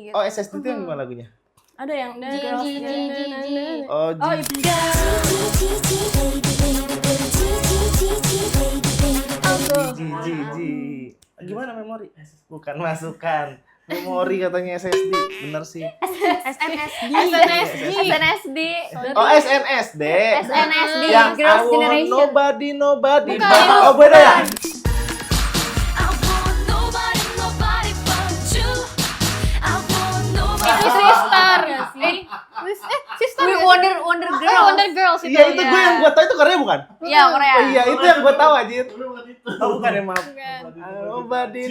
S3: gitu.
S1: Oh, SSD itu yang gimana lagunya?
S4: Ada yang
S2: Ji, ji, ji, ji, ji.
S1: Oh,
S4: Oh,
S1: Ji-
S4: itu
S1: Ji. Gimana memori? Bukan masukan. Memori katanya SSD. Bener sih.
S3: SNSD.
S2: SNSD.
S3: SNSD.
S1: Oh, SNSD.
S3: SNSD.
S1: Yang I
S3: Girls'
S1: want
S3: Generation.
S1: nobody.
S2: Bukan.
S1: Oh, beda ya?
S2: Itu Sistar. Sistar.
S3: We
S2: nggak sih?
S3: Wonder
S2: Oh,
S3: Girls.
S2: Wonder Girls itu.
S1: Iya, itu gue yang gue tahu itu Korea bukan?
S3: Iya, Korea.
S1: Oh iya, itu yang gue tahu aja. Oh, bukan ya, maaf.
S2: Bukan.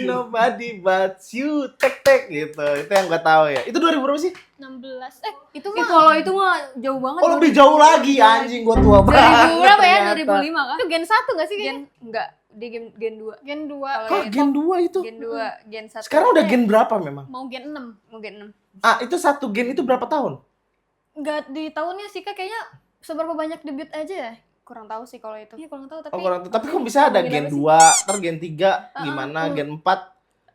S1: Nobody but you tek gitu. Itu yang gue tahu ya. Itu 2000 berapa sih?
S2: 16. Itu
S3: Ih,
S2: mah
S3: kalau itu mah jauh banget.
S1: Oh, lebih jauh lagi anjing, gue tua
S3: 2000
S1: banget.
S3: berapa ya?
S1: ternyata.
S3: 2005 kan?
S2: itu Gen 1 nggak sih
S3: Gen
S2: kayaknya?
S3: enggak, di Gen 2.
S2: Gen 2.
S1: Hah, Gen 2 itu?
S3: Gen 2, Gen 1.
S1: Sekarang udah Gen berapa memang?
S2: Mau Gen 6.
S3: mau Gen 6.
S1: Ah, itu satu Gen itu berapa tahun?
S2: Nggak di tahunnya sih Kak, kayaknya seberapa banyak debut aja ya?
S3: kurang tahu sih kalau itu.
S2: Iya kurang tahu tapi
S1: Oh, kurang tahu. Tapi kok bisa ada Gen 2, ntar Gen 3, gimana, Gen 4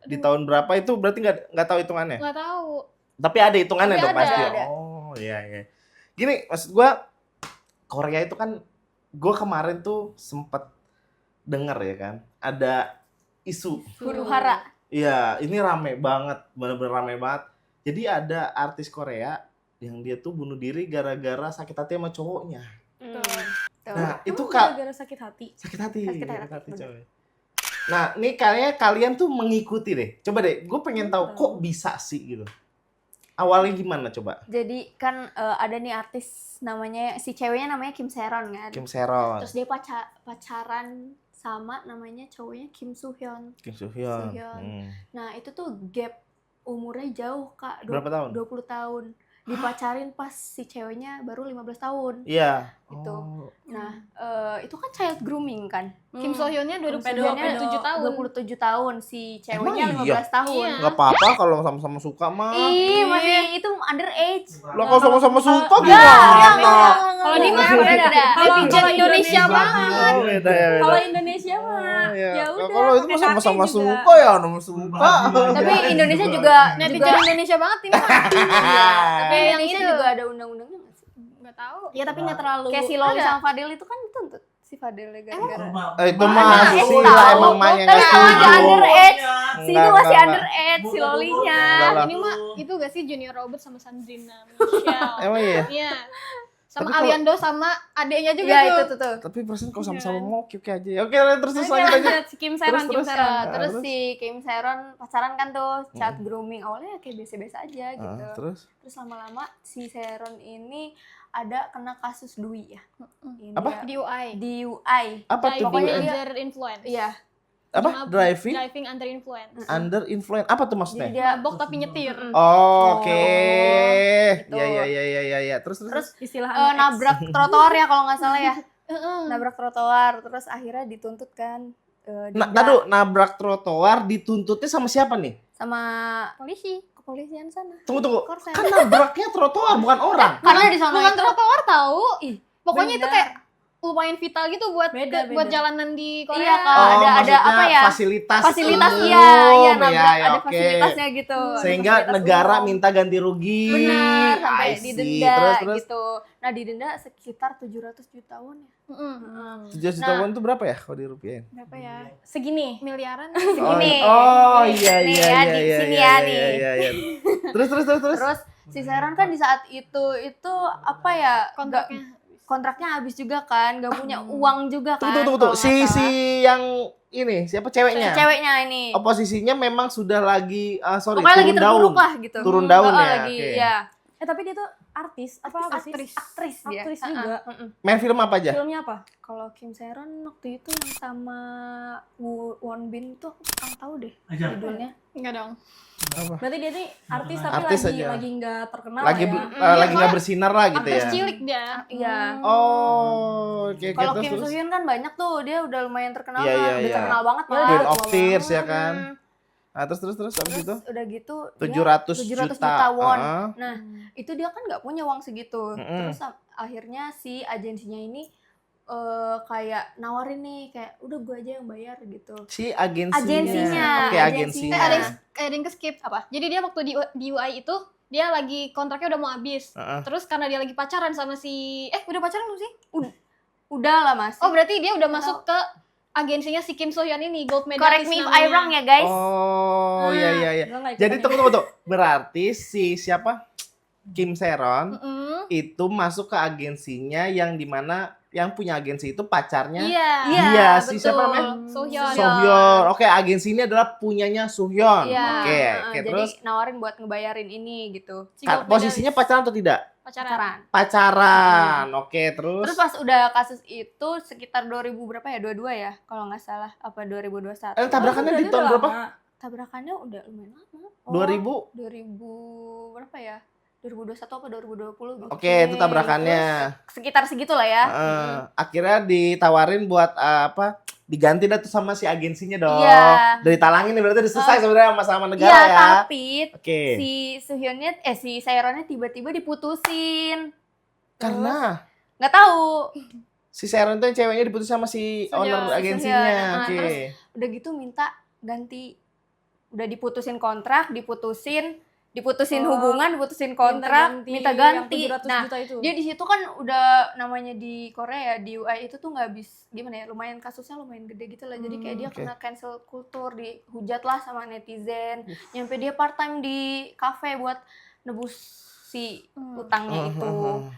S1: di tahun berapa itu berarti nggak tahu hitungannya?
S2: nggak tahu.
S1: Tapi ada hitungannya
S2: Tapi
S1: dong pasti.
S3: ada.
S1: Oh, iya iya. Gini, maksud gua Korea itu kan gua kemarin tuh sempet denger ya kan, ada isu.
S3: Huru hara.
S1: Iya, ini rame banget, bener-bener rame banget. Jadi ada artis Korea yang dia tuh bunuh diri gara-gara sakit hati sama cowoknya.
S3: Tuh.
S1: Nah, itu
S4: Emang
S1: Kak,
S4: gara-gara sakit hati.
S1: sakit hati,
S3: Sakit hati, bener.
S1: coy. Nah, ini kayaknya kalian tuh mengikuti deh. Coba deh, gue pengen tahu kok bisa sih gitu. Awalnya gimana coba?
S3: Jadi kan ada nih artis namanya, si ceweknya namanya Kim Seron kan.
S1: Kim Seron,
S3: Terus dia pacaran sama namanya cowoknya Kim Soo Hyun.
S1: Kim Soo Hyun.
S3: Soo-hyun. Nah, itu tuh gap umurnya jauh, Kak.
S1: Berapa tahun?
S3: 20 tahun. Dipacarin pas si ceweknya baru 15 tahun.
S1: Iya.
S3: Gitu.
S1: Oh,
S3: Nah, itu kan child grooming kan.
S2: Kim So Hyunnya
S4: Pedo,
S2: 27 tahun.
S3: 27 tahun, si ceweknya
S1: Emang iya?
S3: 15 tahun.
S2: Iya.
S1: nggak apa-apa kalau sama-sama suka mah.
S3: Ih, masih itu underage.
S1: Lo kalau sama-sama suka
S3: Enggak,
S1: gimana?
S2: Kalau di mah
S3: beda.
S4: Kalau-
S2: netizen
S4: kalau
S2: Indonesia
S4: Indonesia
S2: banget.
S1: Oh, beda ya, beda.
S4: Kalau Indonesia mah
S1: Oh, iya.
S4: ya udah.
S1: Kalau itu mah
S4: pakai
S1: sama-sama
S4: kakek juga.
S1: suka ya, nomor suka.
S3: Tapi Indonesia juga
S2: Netizen Indonesia banget ini mah.
S3: tapi
S2: Kayak yang
S3: Indonesia
S2: itu.
S3: juga ada undang-undangnya nggak sih?
S2: Enggak tahu.
S4: Ya tapi nggak terlalu.
S3: Kayak si Loli
S2: Ada.
S3: sama Fadil itu kan dituntut si Fadilnya gara-gara.
S1: Itu
S3: Mana?
S1: mah
S3: Eh,
S1: sih
S3: tahu.
S1: lah emang mainnya
S3: Tapi
S1: nggak
S3: kalau masih
S1: setuju.
S3: underage, si itu
S1: Enggak,
S3: masih
S1: enggak.
S3: underage si Lolinya.
S1: Enggak lah.
S2: Ini mah itu gak sih Junior Robert sama Sandrina Michelle.
S1: Emang iya.
S2: Iya. Sama
S1: Tapi kalau-
S2: Aliando sama adeknya juga
S3: Iya,
S2: tuh.
S3: itu tuh.
S1: Tapi perasaan kalau
S2: Iya.
S1: sama-sama mau oke aja. Oke, terus
S3: Oke,
S1: lanjut aja.
S3: lanjut si Kim Seron,
S1: Terus,
S3: Kim
S1: terus.
S3: Seron.
S1: Ah,
S3: Terus
S1: terus?
S3: si Kim Seron pacaran kan tuh, child grooming. Awalnya kayak biasa-biasa aja gitu.
S1: Terus
S3: Terus lama-lama si Seron ini ada kena kasus DUI ya. Ini
S1: Apa?
S3: ya,
S2: DUI.
S3: DUI.
S1: apa tuh
S2: Pokoknya
S1: DUI?
S2: under influence.
S3: Iya.
S1: Apa? Driving
S2: Driving under influence.
S1: under influence. Apa tuh
S3: Jadi
S1: maksudnya?
S3: dia
S2: Mabok tapi nyetir.
S1: Oh, oke.
S3: gitu.
S1: Ya ya. Terus.
S3: terus
S4: Istilah
S3: nabrak trotoar ya kalau nggak salah ya.
S2: Heeh.
S3: Nabrak trotoar terus akhirnya dituntut kan.
S1: Nah,
S3: denda
S1: tadu nabrak trotoar dituntutnya sama siapa nih?
S3: sama
S2: Polisi.
S3: kepolisian sana.
S1: Tunggu.
S3: Korsen.
S1: Kan nabraknya trotoar bukan orang.
S3: Karena di sana
S2: Bukan
S3: itu
S2: trotoar tahu.
S3: Ih,
S2: Pokoknya itu
S3: beda.
S2: kayak lumayan vital gitu buat
S4: Beda,
S2: buat
S4: beda.
S2: jalanan di Korea.
S3: Iya, Kak.
S1: Oh,
S3: ada
S1: maksudnya
S3: apa ya?
S1: Fasilitas.
S3: fasilitas
S1: umum.
S3: iya, iya nabrak
S1: Ya, ya,
S3: ada
S1: oke.
S3: fasilitasnya gitu. Ada
S1: Sehingga
S3: fasilitas
S1: negara
S3: umum.
S1: minta ganti rugi.
S3: benar sampai
S1: I see.
S3: didenda
S1: Terus.
S3: gitu. Nah, didenda sekitar 700 juta won ya.
S2: Heeh.
S1: 7 juta won itu berapa ya kalau dirupiahin?
S3: Berapa ya?
S4: segini.
S2: Miliaran.
S3: Segini.
S1: Oh iya
S3: Nih
S1: iya
S3: ya,
S1: iya
S3: di
S1: iya
S3: sini
S1: iya
S3: ya,
S1: iya,
S3: nih.
S1: iya. Terus.
S3: Terus si Seron kan di saat itu apa ya?
S2: Kontraknya.
S3: Kontraknya habis juga kan, nggak punya uang juga kan.
S1: Tunggu.
S3: kalau
S1: Si
S3: nggak salah.
S1: yang ini siapa ceweknya?
S3: Ceweknya ini.
S1: Oposisinya memang sudah lagi
S3: Pokoknya lagi
S1: turun daun.
S3: terpuruk lah gitu.
S1: Turun daun
S3: Oh,
S1: ya,
S3: lagi,
S1: oke.
S3: ya.
S4: Tapi dia tuh artis apa sih?
S3: Aktris dia.
S4: Aktris juga.
S1: Main film apa aja?
S4: Filmnya apa?
S3: Kalau Kim Seron waktu itu yang sama Won Bin tuh aku kurang tahu deh judulnya.
S2: Enggak dong.
S4: Berarti dia nih artis tapi
S1: Artis
S4: lagi
S1: aja.
S4: lagi nggak terkenal
S1: Lagi
S4: ya.
S1: lagi nggak bersinar lah gitu
S2: Terus
S1: ya.
S2: cilik dia.
S3: Iya.
S1: Oh, oke
S3: Kalau
S1: terus,
S3: Kim
S1: terus.
S3: Soo Hyun kan banyak tuh, dia udah lumayan terkenal
S1: Iya,
S3: kan,
S1: iya,
S3: udah
S1: iya.
S3: terkenal banget
S4: Ya,
S3: malah.
S1: Queen
S4: tua
S1: of Tears ya
S3: Hmm.
S1: kan. Nah, terus
S3: Terus
S1: habis itu
S3: udah gitu
S1: 700
S3: dia
S1: juta.
S3: 700 juta won.
S1: Heeh.
S3: Nah, itu dia kan nggak punya uang segitu.
S1: Mm-mm.
S3: Terus akhirnya si agensinya ini kayak nawarin nih kayak udah gue aja yang bayar gitu.
S1: Si agensinya.
S3: Agensinya,
S1: Oke,
S3: agensinya.
S1: agensinya.
S2: Ada yang ke-skip. Apa? Jadi dia waktu di UI itu dia lagi kontraknya udah mau habis.
S1: Heeh.
S2: Terus karena dia lagi pacaran sama si udah pacaran belum sih?
S3: Udah lah Mas.
S2: Oh, berarti dia udah masuk ke agensinya si Kim So Hyun ini, gold
S3: Correct
S2: medalist
S3: me if
S2: namanya.
S3: I wrong ya guys.
S1: Oh, iya.
S4: Gua nggak
S1: Jadi
S4: ikutan ya.
S1: tunggu. Berarti si siapa? Kim Seron
S2: Mm-mm.
S1: itu masuk ke agensinya yang dimana yang punya agensi itu pacarnya
S2: Iya.
S1: Iya, si
S2: betul.
S1: siapa namanya?
S2: Sohyun.
S1: Sohyeon. Oke, agensi ini adalah punyanya Sohyeon.
S3: Iya.
S1: Oke,
S3: Jadi
S1: terus
S3: nawarin buat ngebayarin ini gitu.
S2: Si gold
S1: posisinya
S2: medalist.
S1: pacaran atau tidak?
S2: Pacaran.
S1: Pacaran. Oke, terus
S3: Terus pas udah kasus itu sekitar 2000 berapa ya? 22 ya kalau nggak salah, apa 2021.
S1: tabrakannya di
S4: Udah
S1: tahun
S4: lama.
S1: berapa?
S3: Tabrakannya udah lumayan lama.
S1: 2000.
S3: 2000 berapa ya? 2021 apa 2020 gitu.
S1: Oke, itu tabrakannya.
S3: Sekitar segitu lah ya.
S1: Akhirnya ditawarin buat diganti dah tuh sama si agensinya dong.
S3: Iya.
S1: Dari talangin nih berarti udah selesai sebenarnya sama negara
S3: Iya,
S1: ya.
S3: tapi
S1: Oke.
S3: si Suhyunnya si Saironnya tiba-tiba diputusin.
S1: Karena
S3: Nggak tahu.
S1: Si Sharon tuh yang ceweknya diputus sama si owner agensinya.
S3: Nah,
S1: Oke.
S3: terus udah gitu minta ganti, udah diputusin kontrak, diputusin hubungan, diputusin kontrak, minta ganti.
S4: Yang 700
S3: Nah,
S4: juta itu.
S3: dia di situ kan udah namanya di Korea ya, di UI itu tuh nggak habis gimana ya, lumayan kasusnya lumayan gede gitu lah. Jadi kayak dia
S1: Oke.
S3: kena cancel culture, dihujat lah sama netizen. Nyampe dia part time di cafe buat nebus si utangnya itu.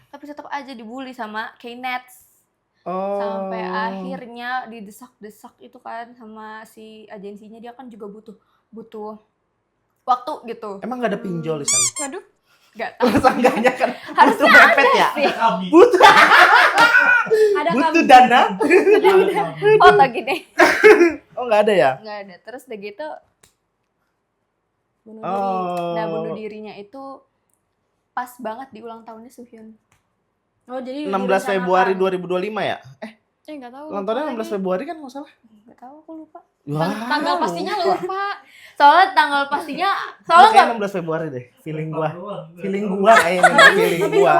S3: Tapi tetap aja dibully sama K-Nets.
S1: Oh.
S3: Sampai akhirnya didesak-desak itu kan sama si agensinya, dia kan juga butuh waktu gitu.
S1: Emang gak ada pinjol di sana?
S2: Waduh.
S3: Nggak tahu.
S1: Tetangganya kan
S3: Harusnya
S1: butuh mepet ya?
S3: sih.
S1: Butuh
S4: Ada
S1: butuh
S4: kami.
S1: dana?
S3: Foto gini.
S1: Oh nggak ada ya?
S3: Nggak ada. Terus udah gitu,
S4: Bunuh diri.
S1: Oh.
S3: nah bunuh dirinya itu pas banget di ulang tahunnya Suhyun.
S4: Oh, jadi
S1: 16
S4: direncanakan.
S1: Februari 2025 ya?
S2: Nggak tahu.
S1: Ulang tahunnya
S2: lupa
S1: 16
S2: lagi.
S1: Februari kan nggak salah?
S3: Nggak tahu, aku lupa.
S2: Tanggal pastinya lupa.
S3: Soalnya tanggal pastinya,
S1: Soalnya
S3: soalnya
S1: kayak
S3: nggak
S1: 16 Februari deh. Feeling gua kayaknya feeling
S4: Tapi
S1: gua.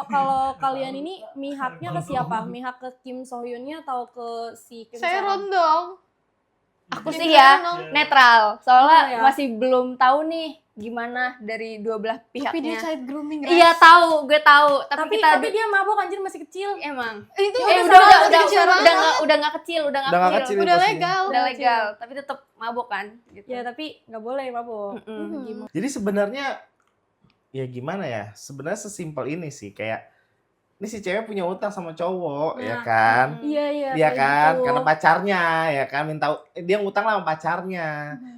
S4: kalau kalian ini mihaknya ke siapa? Mihak ke Kim So Hyunnya atau ke si Kim
S2: Sharon dong.
S3: aku
S2: Jadi
S3: sih ya
S2: Sharon dong.
S3: netral. Soalnya
S4: Oh, ya.
S3: masih belum tahu nih gimana dari dua belah
S2: Tapi dia
S3: pihaknya.
S2: child grooming, guys.
S3: Iya tahu, gue tahu. Tapi kita
S4: Tapi dia mabok anjir, masih kecil.
S3: emang.
S2: Itu
S3: Udah nggak kecil, udah
S1: Udah nggak
S3: nggak
S1: kecil.
S3: kecil.
S2: udah
S1: posisinya.
S2: legal.
S3: Udah legal, tapi tetap mabok kan gitu.
S4: Ya tapi nggak boleh mabok.
S3: Mm-mm.
S1: Jadi sebenarnya ya gimana ya? Sebenarnya sesimpel ini sih, kayak ini si cewek punya utang sama cowok, ya
S4: Nah,
S1: kan?
S4: Iya
S1: Iya
S4: kayak
S1: kan,
S4: gitu.
S1: karena pacarnya ya kan minta dia ngutang lah sama pacarnya.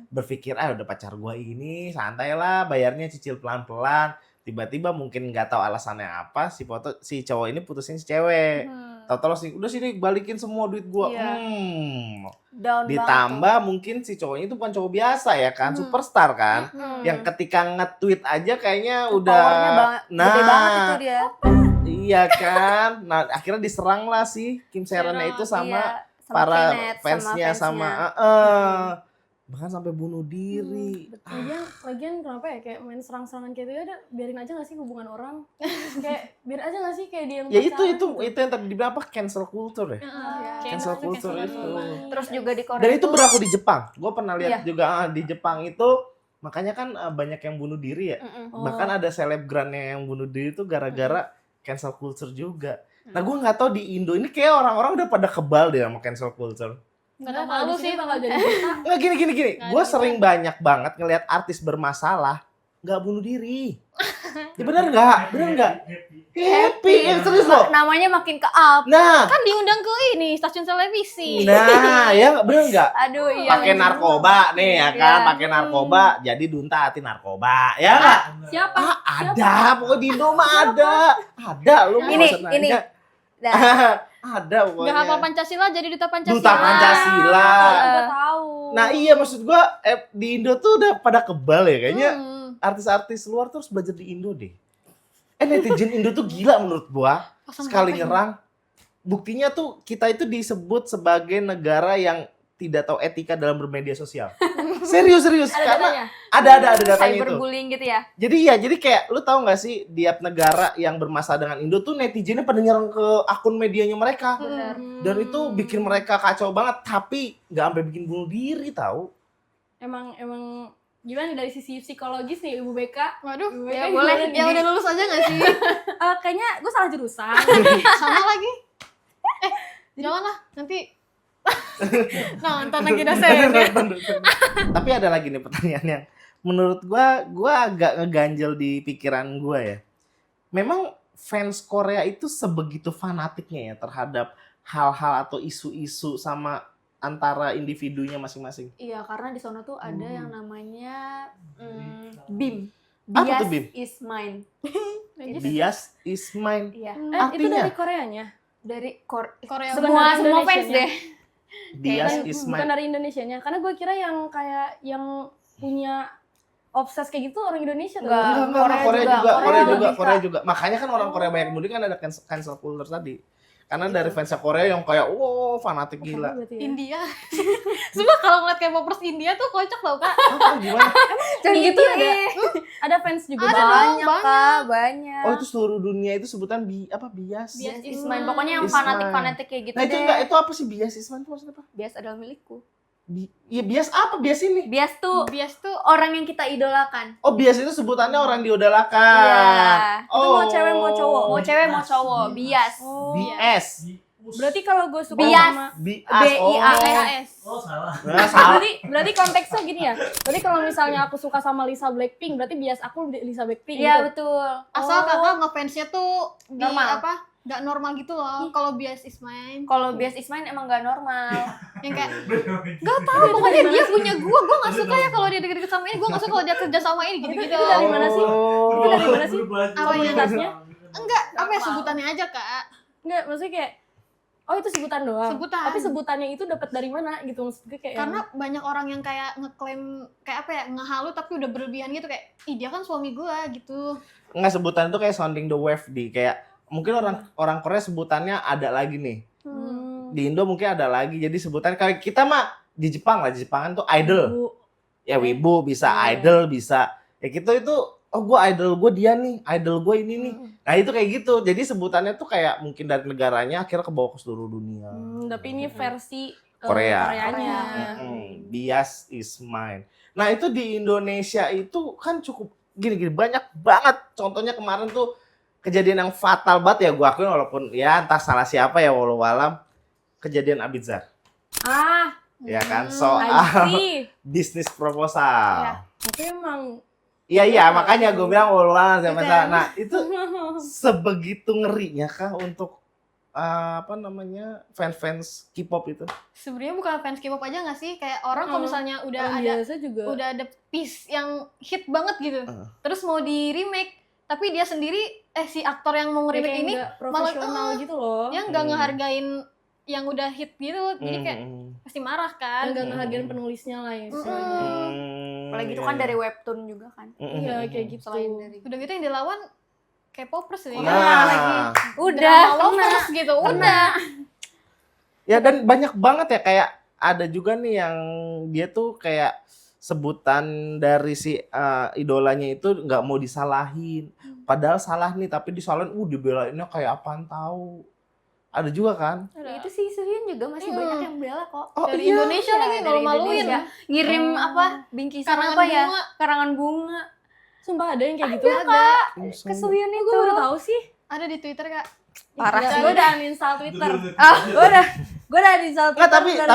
S1: Berpikir udah pacar gua ini santai lah, bayarnya cicil pelan-pelan. Tiba-tiba mungkin nggak tahu alasannya apa, si cowok ini putusin si cewek. Tahu-tahu sih udah sini balikin semua duit gua.
S3: Iya. Down
S1: Ditambah mungkin si cowoknya itu bukan cowok biasa ya kan, superstar kan. Yang ketika nge-tweet aja kayaknya udah
S3: gede banget itu dia.
S1: iya kan. Nah, akhirnya diserang lah si Kim Sharon-nya itu sama
S3: Iya,
S1: para
S3: Kenneth,
S1: fansnya
S3: fansnya.
S1: bahkan sampai bunuh diri.
S4: Lagian kenapa ya kayak main serang-serangan kayak gitu ya udah biarin aja gak sih hubungan orang. Kayak biar aja gak sih kayak dia yang
S1: Ya itu
S4: pacaran gitu.
S1: yang tadi dibilang apa, cancel culture ya. Cancel culture itu.
S3: Terus juga di Korea
S1: Dan itu berlaku di Jepang. Gue pernah lihat
S3: Iya.
S1: juga di Jepang itu makanya kan banyak yang bunuh diri ya. Bahkan ada selebgrannya yang bunuh diri itu gara-gara cancel culture juga. Nah gue nggak tahu di Indo ini kayak orang-orang udah pada kebal deh sama cancel culture.
S2: Nggak tahu malu sih.
S4: bakal jadi berita.
S1: Nggak gini.
S2: Nggak
S1: Gue
S2: ada
S1: sering banyak banget ngelihat artis bermasalah nggak bunuh diri. Ya bener nggak? Happy, serius loh.
S3: namanya makin ke up.
S1: Nah,
S2: Kan diundang ke ini stasiun televisi.
S1: ya bener nggak?
S3: Aduh iya.
S1: Pakai narkoba nih ya kan,
S3: Iya.
S1: pakai narkoba jadi dunta hati narkoba, ya nggak?
S4: Siapa?
S1: Ada, pokoknya di Indo mah ada, lu nggak
S3: Ini,
S1: usah nanya.
S3: ini. Nah,
S1: Ada
S2: Gak
S1: pokoknya.
S2: hafal Pancasila jadi duta Pancasila.
S1: Duta Pancasila.
S4: Udah tahu.
S1: Nah iya maksud gua di Indo tuh udah pada kebal ya kayaknya.
S2: Hmm.
S1: Artis-artis luar tuh harus belajar di Indo deh. Netizen Indo tuh gila menurut gua.
S2: Pasang
S1: Sekali
S2: apa ini?
S1: nyerang. Buktinya tuh kita itu disebut sebagai negara yang tidak tahu etika dalam bermedia sosial. Serius. Karena ada datanya itu.
S3: cyberbullying gitu ya.
S1: Jadi kayak lu tahu nggak sih tiap negara yang bermasalah dengan Indo tuh netizennya pada nyerang ke akun medianya mereka.
S3: Benar.
S1: Dan itu bikin mereka kacau banget, tapi nggak sampai bikin bunuh diri tahu.
S4: Emang gimana nih dari sisi psikologis nih Ibu BK?
S2: Waduh,
S4: Ibu
S3: ya
S4: BK
S3: boleh.
S4: gimana nih?
S2: yang udah lulus aja gak sih?
S4: Kayaknya gue salah jurusan.
S2: Sama lagi. Janganlah, nanti nonton lagi dosennya.
S1: Tapi ada lagi nih pertanyaan yang menurut gua agak ngeganjel di pikiran gua ya. Memang fans Korea itu sebegitu fanatiknya ya terhadap hal-hal atau isu-isu sama antara individunya masing-masing.
S3: Iya, karena di sana tuh ada yang namanya BIM.
S1: Apa tuh
S3: Bias
S1: BIM?
S3: is mine.
S1: Bias is mine.
S3: Iya.
S4: Itu
S1: Artinya?
S4: dari Koreanya.
S3: Dari
S2: Korea
S3: semua
S4: dari
S3: fans
S4: Indonesianya.
S3: deh.
S1: Bias
S4: Bukan-
S1: is
S4: bukan
S1: mine.
S4: dari Indonesianya. Karena gue kira yang kayak yang punya obses kayak gitu orang Indonesia tuh.
S3: Enggak.
S1: Enggak, Korea
S3: Korea
S1: juga.
S3: juga.
S1: Korea
S3: lebih
S1: juga.
S3: ke-
S1: Makanya kan orang Korea banyak mudik kan ada cancel culture tadi. Karena dari fans Korea yang kayak wow fanatik gila.
S4: Berarti ya.
S2: India. Semua kalau ngeliat K-popers India tuh kocak tau kak.
S1: Apa gimana?
S3: Jangan
S4: Ini
S3: gitu
S4: ada.
S3: deh.
S4: Ada fans juga
S2: Ada
S4: Bang.
S2: dong.
S3: Banyak
S2: banyak.
S3: Kak, banyak.
S1: Oh itu seluruh dunia itu sebutan bias.
S2: Bias
S3: Ismail, pokoknya yang
S1: Ismail.
S3: fanatik-fanatik kayak gitu
S1: Nah itu
S3: deh.
S1: enggak, itu apa sih bias Isman itu maksudnya apa?
S3: Bias adalah milikku.
S1: Iya bias apa bias ini?
S3: Bias tuh
S2: Bias tuh
S3: orang yang kita idolakan.
S1: Oh bias itu sebutannya orang diodolakan.
S3: Iya.
S4: Itu mau cewek, mau cowok.
S3: Mau cewek mau cowok, bias.
S4: Oh.
S1: BS.
S4: Berarti kalau gue suka
S3: Bias.
S4: sama
S1: Bias.
S2: BIAS.
S5: Oh salah.
S1: Nah, salah.
S4: berarti konteksnya gini ya. Berarti kalau misalnya aku suka sama Lisa Blackpink, berarti bias aku Lisa Blackpink
S3: Iya
S4: gitu.
S3: betul.
S2: Asal
S4: Oh.
S2: kakak ngefansnya tuh di
S3: Normal.
S2: apa? Gak normal gitu loh. Kalau bias Ismail
S3: Kalau bias Ismail emang gak normal.
S2: yang kayak gak tahu pokoknya dia punya gue gak suka ya kalau dia deket-deket sama ini, gue gak suka kalau dia kerja sama ini gitu-gitu.
S4: Itu dari mana sih? Itu dari mana sih?
S2: Komunitasnya? Enggak, apa ya sebutannya aja kak.
S4: Enggak, maksudnya kayak oh itu sebutan doang.
S2: Sebutan.
S4: Tapi sebutannya itu dapat dari mana gitu maksud gue kayak
S2: Karena banyak orang yang kayak ngeklaim kayak apa ya, ngehalu tapi udah berlebihan gitu kayak ih dia kan suami gue gitu.
S1: Nggak sebutan itu kayak sounding the wave di kayak mungkin orang Korea sebutannya ada lagi nih. Di Indo mungkin ada lagi. Jadi sebutan kayak kita mah di Jepang lah, di Jepangan tuh idol.
S4: Bu.
S1: Ya wibu bisa,
S4: Iya.
S1: idol bisa. Ya gitu itu oh gue idol gue dia nih, idol gue ini nih. Nah itu kayak gitu. Jadi sebutannya tuh kayak mungkin dari negaranya akhirnya ke bawah ke seluruh dunia.
S4: Tapi ini versi
S1: Korea.
S4: Koreanya.
S1: Bias is mine. Nah itu di Indonesia itu kan cukup gini-gini banyak banget. Contohnya kemarin tuh kejadian yang fatal banget ya gue akuin walaupun ya entah salah siapa ya walau alam kejadian Abizar.
S4: Ah,
S1: Ya kan
S4: I
S1: soal
S4: see.
S1: bisnis proposal.
S2: Ya.
S4: Tapi emang
S1: Iya makanya gue bilang walau alam siapa
S2: Itu
S1: salah.
S2: yang-
S1: Nah itu sebegitu ngerinya kah untuk apa namanya fans K-pop itu?
S2: Sebenarnya bukan fans K-pop aja nggak sih, kayak orang kalau misalnya udah
S4: orang
S2: ada
S4: biasa juga.
S2: udah ada piece yang hit banget gitu, terus mau di remake tapi dia sendiri si aktor yang mau
S4: Kayak
S2: nge-remake ini
S4: nggak profesional gitu loh.
S2: yang nggak ngehargain yang udah hit gitu, jadi kayak pasti marah kan.
S4: Nggak ngehargain penulisnya lah ya. istilahnya.
S3: Apalagi itu kan dari webtoon juga kan.
S4: Iya kayak gitu.
S3: Selain dari
S2: Udah gitu yang dilawan K-popers ya.
S1: Nah,
S3: udah
S2: Drama
S3: kena.
S2: lovers gitu, udah.
S1: ya dan banyak banget ya kayak ada juga nih yang dia tuh kayak sebutan dari si idolanya itu nggak mau disalahin. Padahal salah nih tapi disalahin dibelainnya kayak apaan tahu. Ada juga kan?
S3: Ya, itu sih Suhyun juga masih banyak yang bela kok.
S1: Oh,
S2: Dari
S1: iya.
S2: Indonesia lagi
S3: Dari
S2: malu-maluin.
S3: Indonesia. Ngirim apa? Bingkisan
S2: Karangan
S3: apa ya?
S2: bunga.
S3: Karangan bunga.
S4: Sumpah ada yang kayak gitu.
S2: Ada.
S3: Ke Suhyun
S4: Gue
S3: itu.
S4: baru tahu sih.
S2: Ada di Twitter kak.
S3: Parah
S4: Ya,
S3: sih.
S4: gue udah uninstall Twitter.
S3: Ah,
S4: Gue udah uninstall Twitter.
S1: Nggak, tapi
S4: dari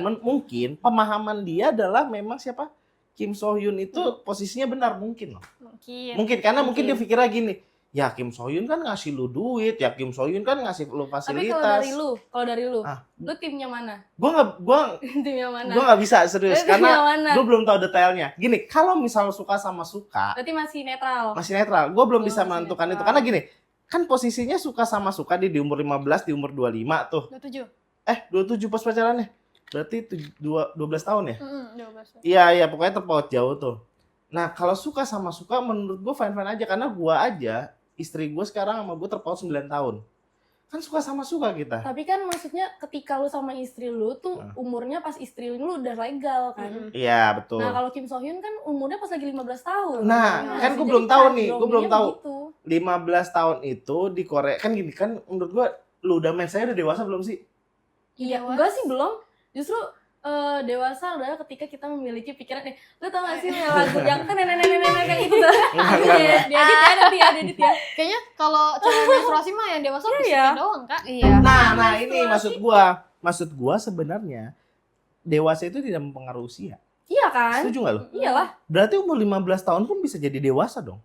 S4: 2022.
S1: mungkin pemahaman dia adalah memang siapa Kim So Hyun itu posisinya benar mungkin loh.
S2: Mungkin.
S1: Mungkin karena mungkin dia pikirnya gini, ya Kim So Hyun kan ngasih lu duit, ya Kim So Hyun kan ngasih lu
S4: Tapi
S1: fasilitas.
S4: kalau dari lu,
S1: Ah.
S4: lu timnya mana?
S1: Gua
S4: Timnya mana?
S1: nggak bisa serius
S4: Timnya
S1: karena
S4: mana?
S1: gue belum tahu detailnya. Gini, kalau misal suka sama suka
S4: Berarti masih netral.
S1: masih netral. Gue belum
S4: Oh,
S1: bisa
S4: masih
S1: menentukan
S4: netral.
S1: itu karena gini, kan posisinya suka sama suka di umur 15, di umur 25 tuh.
S2: 27.
S1: 27 pas pacarannya. Berarti 12 tahun ya?
S2: 12.
S1: Iya, pokoknya terpaut jauh tuh. Nah, kalau suka sama suka menurut gue fine-fine aja karena gue aja istri gue sekarang sama gue terpaut 9 tahun. Kan suka sama suka kita.
S4: Tapi kan maksudnya ketika lu sama istri lu tuh umurnya pas istri lu udah legal kan.
S1: Iya, betul.
S4: Nah kalau Kim So Hyun kan umurnya pas lagi 15 tahun.
S1: Nah, kan gue
S4: jadi
S1: belum tahu nih, gue
S4: kadrongnya
S1: belum tahu.
S4: begitu.
S1: 15 tahun itu di Korea kan gini kan menurut gue lu udah main saya udah dewasa belum sih?
S4: Iya,
S2: Dewasa.
S4: enggak sih belum. Justru dewasa adalah ketika kita memiliki pikiran lu tau gak sih yang lagu yang kan nenek-nenek kayak gitu tuh. Diedit ya nanti ya, diedit ya.
S2: Kayaknya kalau cewek menstruasi mah yang dewasa
S4: Iya,
S2: fisiknya
S4: ya.
S2: doang kak.
S3: Iya.
S1: Nah ini maksud gua sebenarnya dewasa itu tidak mempengaruhi usia.
S4: Iya kan?
S1: Setuju nggak lu?
S4: Iyalah.
S1: Berarti umur 15 tahun pun bisa jadi dewasa dong.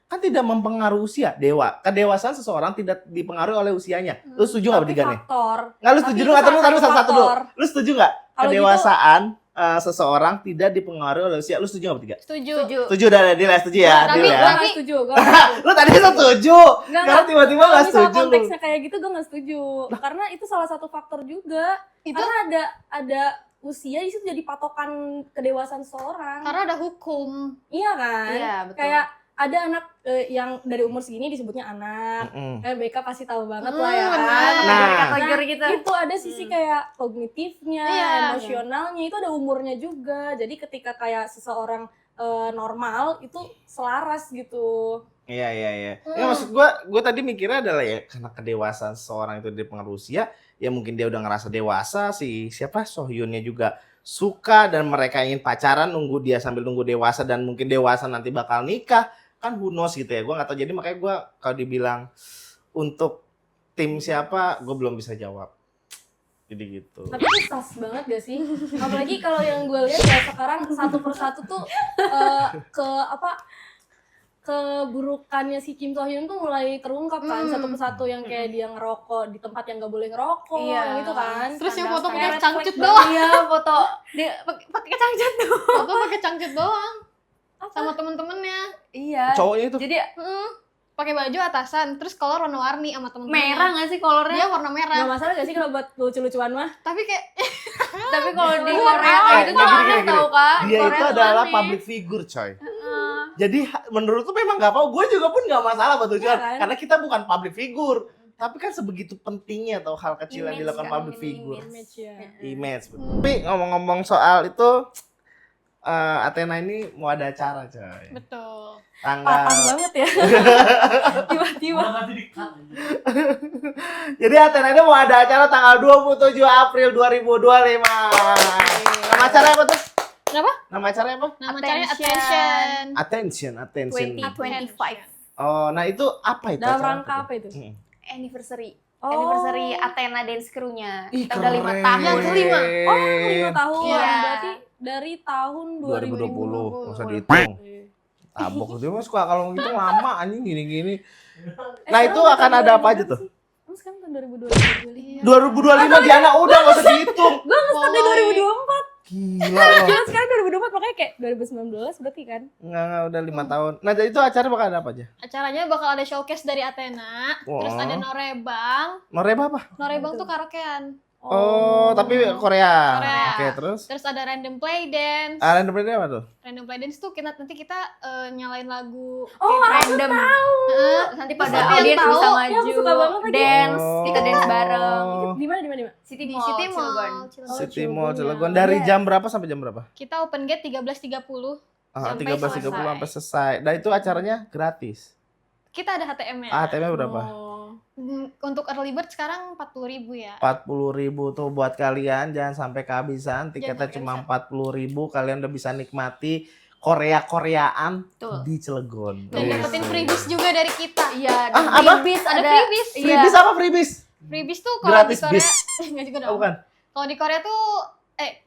S1: Kan tidak mempengaruhi usia. Kedewasaan seseorang tidak dipengaruhi oleh usianya. Lu setuju nggak
S4: Tapi
S1: bertiga nih?
S4: faktor.
S1: Nggak, lu
S4: Tapi
S1: setuju
S4: itu
S1: dulu,
S4: salah
S1: taruh
S4: satu
S1: satu dulu.
S4: faktor.
S1: Lu setuju nggak?
S4: Kalau gitu-
S1: Kedewasaan seseorang tidak dipengaruhi oleh usia. Lu setuju nggak bertiga?
S2: Setuju.
S1: Setuju udah, Dil ya? Setuju ya?
S2: Tapi-
S1: Dil ya?
S4: Gue gak setuju.
S1: Lu tadi setuju. Karena tiba-tiba
S4: Kalau
S1: nggak
S4: misal
S1: setuju lu.
S4: konteksnya kayak gitu gue gak setuju. Karena itu salah satu faktor juga.
S2: Itu
S4: Karena ada usia itu jadi patokan kedewasaan seseorang.
S2: karena ada hukum.
S4: Iya kan?
S3: Iya, betul.
S4: Kayak ada anak yang dari umur segini disebutnya anak. BK pasti tahu banget lah ya
S2: benar.
S4: kan.
S1: Nah.
S3: Kategori gitu.
S4: Itu ada sisi kayak kognitifnya,
S2: Iya.
S4: emosionalnya, itu ada umurnya juga. Jadi ketika kayak seseorang normal itu selaras gitu.
S1: Iya. Ya maksud gue tadi mikirnya adalah ya karena kedewasaan seseorang itu dipengaruhi usia, ya mungkin dia udah ngerasa dewasa, siapa Sohyunnya juga suka dan mereka ingin pacaran nunggu dia sambil nunggu dewasa dan mungkin dewasa nanti bakal nikah, kan who knows gitu ya. Gue nggak tahu, jadi makanya gue kalau dibilang untuk tim siapa gue belum bisa jawab. Jadi gitu.
S4: Tapi itu sas banget gak sih? Apalagi kalau yang gue lihat ya sekarang satu persatu tuh keburukannya si Kim So Hyun tuh mulai terungkap kan, satu persatu, yang kayak dia ngerokok di tempat yang gak boleh ngerokok,
S3: Iya.
S4: yang itu kan.
S2: Terus yang
S3: Skandal
S2: foto pakai
S4: red
S2: cangcut
S4: flag
S2: doang.
S3: Iya, foto dia pakai cangcut tuh.
S2: Foto pakai cangcut doang. Sama temen-temennya.
S3: Iya.
S1: Cowoknya itu
S3: Jadi
S2: Pakai baju atasan, terus kolor warna-warni sama temen-temennya.
S3: merah nggak sih kolornya?
S2: Dia warna merah.
S4: Gak masalah gak sih kalau buat lucu-lucuan mah?
S2: Tapi kayak
S3: Tapi kalau di
S2: Buat
S3: Korea
S2: apa?
S3: itu tuh aneh tau kak. Di
S1: dia
S3: Korea
S1: itu
S3: tuh
S1: adalah
S3: aneh.
S1: public figure coy.
S3: Heeh.
S1: Jadi menurut tuh memang nggak apa, gue juga pun nggak masalah buat tujuan,
S4: Iya kan?
S1: karena kita bukan public figure. Tapi kan sebegitu pentingnya tau hal kecil yang
S3: Image
S1: dilakukan
S3: kan,
S1: public
S3: ini
S1: figure.
S4: Image ya.
S1: Image. Tapi ngomong-ngomong soal itu, Athena ini mau ada acara coy.
S2: betul.
S4: Patah
S1: Tanggal.
S4: banget ya. Tiba-tiba.
S1: Jadi Athena ini mau ada acara tanggal 27 April 2025. Nama acaranya apa tuh?
S2: Kenapa?
S1: Nama acaranya apa?
S2: Nama acaranya
S3: Attention.
S2: Attention.
S1: Attention.
S3: 2025
S1: Oh, nah itu apa itu?
S4: Dalam
S1: acara
S4: rangka
S1: tuh?
S4: apa itu?
S3: anniversary.
S4: Oh.
S3: Anniversary Athena Dance Crew-nya.
S1: Ih,
S3: Kita udah 5
S1: keren.
S3: tahun.
S2: Yang kelima.
S4: Oh, 5 tahun.
S3: Iya.
S4: Berarti dari tahun
S1: 2020.
S2: 2020.
S1: Nggak usah dihitung. Tabok dia mah suka kalau gitu lama anjing gini-gini. Nah, itu akan ada apa aja tuh?
S4: Terus kan tahun 2020.
S2: Iya.
S1: 2025 Diana udah nggak usah dihitung.
S4: Gue nge-start dari 2024.
S1: Gila loh.
S4: Gila, sekarang 2024 makanya kayak 2019 berarti kan?
S1: Nggak, udah 5 tahun. Nah, jadi itu acara bakal ada apa aja?
S2: Acaranya bakal ada showcase dari Athena,
S1: Wah.
S2: terus ada norebang.
S1: Noreba apa?
S2: Norebang tuh karaokean.
S1: Oh, tapi Korea.
S2: Korea.
S1: Oke, terus?
S2: Terus ada random play dance.
S1: Random Play apa tuh?
S2: Random play dance tuh nanti kita nyalain lagu.
S3: Oh, random.
S2: Heeh.
S3: Nanti
S2: Terus
S3: pada
S2: tapi yang
S3: audiens
S2: tahu,
S3: bisa
S4: ya,
S3: maju.
S4: aku suka banget lagi.
S3: Dance,
S1: Oh.
S3: kita dance bareng.
S4: Di mana?
S3: City
S2: Di
S3: Mall,
S2: City Mall,
S3: Cilegon.
S2: Cilegon.
S1: City Mall
S4: Cilegon.
S1: Cilegon. Dari
S4: Iya.
S1: jam berapa sampai jam berapa?
S2: Kita open gate 13.30. Sampai
S1: 13.30
S2: selesai.
S1: sampai selesai. Dan itu acaranya gratis.
S2: Kita ada HTM-nya.
S1: ATM berapa?
S4: Oh.
S2: Untuk early bird sekarang 40.000 ya.
S1: 40.000 tuh buat kalian, jangan sampai kehabisan. Tiketnya
S2: Jangan
S1: cuma
S2: kehabisan.
S1: 40.000, kalian udah bisa nikmati Korea-Koreaan
S3: Betul.
S1: di Cilegon.
S2: Dan dapetin freebies juga dari kita.
S3: Iya,
S1: Ah, apa?
S3: freebies
S2: Ada
S3: ada.
S2: freebies.
S3: Iya.
S1: Freebies apa freebies?
S2: Freebies tuh kalau
S1: Gratis
S2: di Korea
S1: bis.
S2: enggak juga
S1: Oh,
S2: dong.
S1: bukan.
S2: Kalau di Korea tuh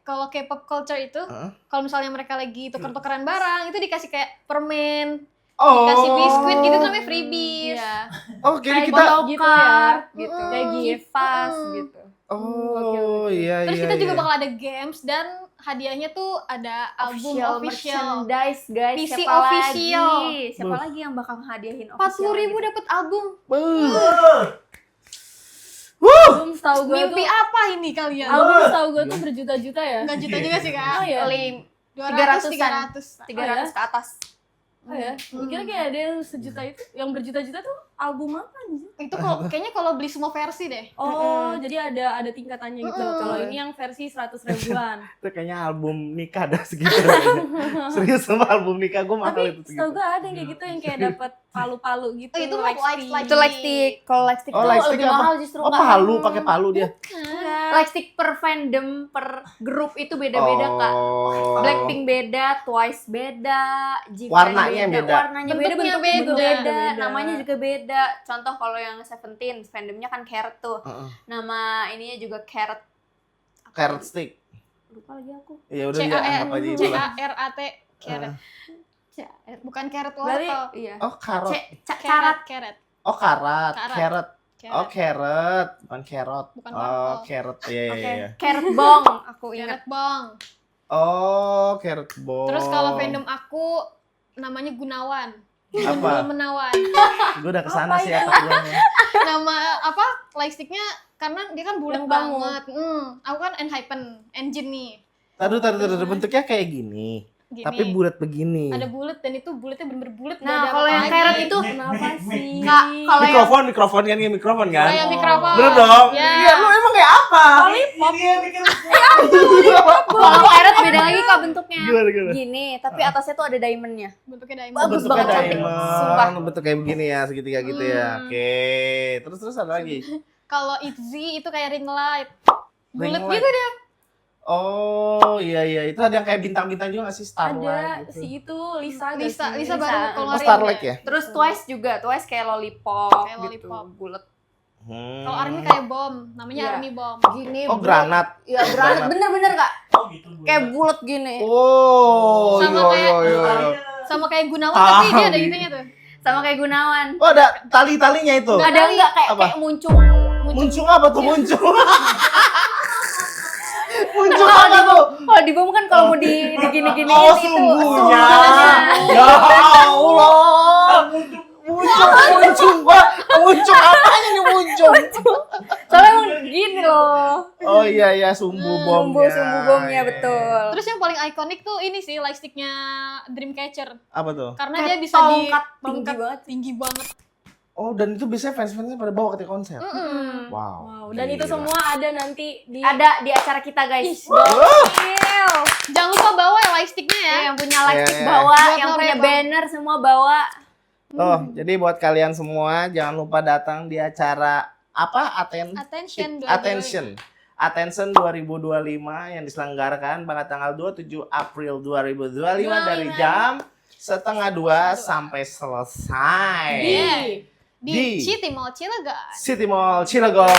S2: kalau K-pop culture itu
S1: Heeh.
S2: kalau misalnya mereka lagi tuker-tukeran barang itu dikasih kayak permen,
S1: Oh.
S2: dikasih biskuit gitu namanya freebies.
S3: Iya.
S1: Oh, jadi
S3: Kayak
S1: kita
S4: gitu
S3: photocard
S4: ya.
S3: gitu.
S2: Mm-mm.
S3: Kayak kipas
S2: Mm.
S3: gitu.
S1: Oh, iya
S2: Terus
S1: iya.
S2: kita juga
S1: iya.
S2: bakal ada games dan hadiahnya tuh ada album official.
S3: merchandise guys.
S2: PC
S3: Siapa
S2: official.
S3: lagi? Siapa
S1: Buh.
S3: lagi yang bakal hadiahin
S2: 40.000 dapat album.
S4: Album setahu gue tuh
S2: Mimpi apa ini kalian?
S4: album setahu gue tuh berjuta-juta ya.
S2: Enggak juta juga sih, Kak.
S4: Oh ya.
S2: 200
S3: 300-an.
S2: 300.
S3: 300 ke atas.
S4: Oh ya. Kira kayak ada yang sejuta itu, yang berjuta-juta tuh album apa nih?
S2: Itu kayaknya kalau beli semua versi deh.
S4: Oh, jadi ada tingkatannya gitu. Kalau ini yang versi 100 ribuan.
S1: Itu kayaknya album nikah dah segitu. Serius sama album nikah gue mahal
S4: Tapi
S1: itu
S4: setahu
S1: segitu.
S4: gue ada yang kayak gitu yang kayak dapat palu-palu gitu.
S2: Oh, itu mah light
S3: Itu lightstick. Kalau lightstick
S1: Oh,
S3: tuh
S1: lightstick
S3: lebih
S1: apa?
S3: mahal justru
S1: Oh,
S3: Kak.
S1: palu, pakai palu dia.
S3: Lightstick per fandom, per grup itu beda-beda Kak.
S1: Oh.
S3: Blackpink beda, Twice beda, G-Friend
S1: Warnanya beda.
S3: warnanya beda,
S2: Bentuknya
S3: bentuk
S2: beda.
S3: beda, namanya juga beda. Contoh kalau yang Seventeen, fandomnya kan Carrot tuh.
S1: Heeh.
S3: Nama ininya juga Carrot.
S1: Carrot stick.
S3: Lupa lagi aku.
S1: Ya udah ya anggap aja itu lah.
S2: CARAT carrot. Bukan carrot
S3: Berarti
S2: wortel.
S3: iya.
S1: Oh, karot.
S3: Carat.
S2: Carrot.
S1: Oh, karat.
S2: Karat.
S1: Carrot. Oh, carrot, bukan carrot.
S2: Bukan
S1: Oh,
S2: wortel.
S1: carrot. Iya, iya,
S3: Oke,
S1: iya.
S3: Carrot Bong aku ingat.
S2: Carrot bong.
S1: Oh, carrot ball.
S2: Terus kalau fandom aku namanya Gunawan.
S1: apa?
S2: Menawan.
S1: Gue udah kesana
S4: Apa
S1: sih
S4: itu?
S1: otak gue.
S2: Nama apa? Lightsticknya karena dia kan bulat
S4: Yang kamu.
S2: banget. Aku kan Enhypen engine nih.
S1: Taduh, bentuknya kayak gini.
S2: gini.
S1: Tapi bulat begini.
S2: Ada bulat dan itu bulatnya bener-bener bulat.
S3: Nah, kalau yang carrot itu
S4: Kenapa sih?
S3: Kak, kalau yang
S1: Mikrofon kan ini mikrofon kan?
S2: kayak mikrofon.
S1: Bener dong?
S2: Ya.
S1: Iya, lu emang kayak apa?
S3: kalau carrot beda lagi Kak bentuknya.
S1: Gimana?
S3: Gini, tapi atasnya tuh ada diamondnya.
S2: Bentuknya diamond.
S3: Bagus
S1: Bentuknya
S3: banget, cantik.
S1: diamond,
S3: Sumpah.
S1: bentuk kayak begini ya, segitiga gitu ya. Oke, terus ada lagi.
S2: Kalau Itzy itu kayak ring light.
S1: Ring
S2: Bulat
S1: light.
S2: gitu dia.
S1: Oh iya, itu ada yang kayak bintang-bintang juga nggak sih, Starlight
S4: Ada
S1: gitu.
S4: si itu Lisa
S2: Lisa baru
S3: Lisa.
S2: keluarin.
S1: Starlight ya?
S3: Terus Twice juga, Twice kayak lollipop
S2: Kayak
S3: gitu,
S2: lollipop.
S3: bulat.
S2: Kalau Army kayak bom, namanya
S3: Iya.
S2: Army bom.
S3: Gini.
S1: Oh,
S3: bulat.
S1: granat.
S3: Iya, granat. Bener-bener Kak. Kayak bulat gini.
S1: Oh,
S2: Sama kayak-
S1: iya.
S2: Sama kayak Gunawan
S1: Paham.
S2: tapi dia ada itunya tuh.
S3: Sama kayak Gunawan.
S1: Oh, ada tali-talinya itu.
S3: Ada enggak kayak
S1: Apa?
S3: kayak muncung.
S1: Muncung apa tuh muncung? Muncung apa tuh?
S3: Kalau di bom kan kalau mau digini-gini
S1: Oh,
S3: itu
S1: sumbunya.
S3: sumbunya.
S1: Ya Allah. Muncung apanya nih muncung?
S3: Soalnya emang gini loh.
S1: Oh iya, sumbu bomnya.
S3: Sumbu bomnya betul.
S2: Terus yang paling ikonik tuh ini sih lightsticknya Dreamcatcher.
S1: Apa tuh?
S2: Karena
S3: Kayak
S2: dia bisa di
S3: tongkat tinggi
S2: tongkat
S3: banget.
S2: tinggi banget.
S1: Oh, dan itu biasanya fans-fansnya pada bawa ketika konser.
S2: Mm-mm.
S1: Wow.
S4: Wow, dan itu
S1: Gila.
S4: semua ada nanti di
S3: Ada di acara kita guys.
S1: Oh.
S3: Gokil.
S2: Jangan lupa bawa ya lightsticknya ya.
S3: Yang punya lightstick
S1: Iya.
S3: bawa,
S2: Buat
S3: yang punya
S2: norebang.
S3: banner semua bawa.
S1: Tuh, jadi buat kalian semua jangan lupa datang di acara apa? Attention 2025 yang diselenggarakan pada tanggal 27 April 2025 dari jam 1:30 sampai selesai.
S2: Di
S1: Di
S2: City Mall Cilegon.
S1: City Mall Cilegon.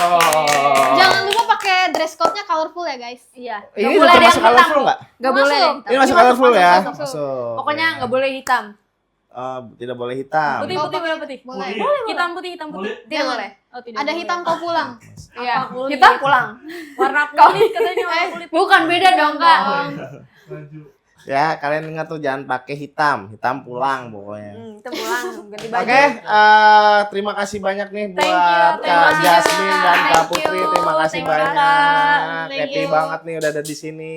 S2: Jangan lupa pakai dress code-nya colorful ya guys.
S3: Iya.
S1: Ini
S3: Nggak boleh ada
S1: masuk
S3: yang hitam.
S1: colorful nggak?
S3: Nggak
S2: Masuk.
S3: boleh.
S1: Ini masuk
S2: Masuk,
S1: colorful ya?
S2: masuk.
S1: Masuk.
S3: Pokoknya nggak boleh hitam.
S1: Tidak boleh hitam.
S4: putih
S2: Kalau
S4: putih
S2: pakai-
S4: boleh putih.
S2: boleh.
S4: Hitam putih.
S3: Tidak
S2: Jangan.
S3: boleh.
S4: Oh, tidak
S2: Ada
S4: boleh.
S2: hitam kau pulang.
S3: Iya.
S4: kulit?
S3: Hitam pulang.
S4: Warna kulit katanya warna kulit.
S3: Bukan beda dong Kak.
S1: Ya, kalian ingat tuh jangan pakai hitam pulang pokoknya.
S3: Itu pulang ganti baju.
S1: Oke, terima kasih banyak nih
S4: Thank you,
S1: buat
S4: terima
S1: Kak
S4: kasih,
S1: Jasmine dan Kak
S3: Thank
S1: Putri.
S3: you,
S1: Terima kasih
S3: thank you,
S1: banyak.
S3: Kak.
S2: Thank
S1: Happy
S2: you.
S1: banget nih udah ada di sini.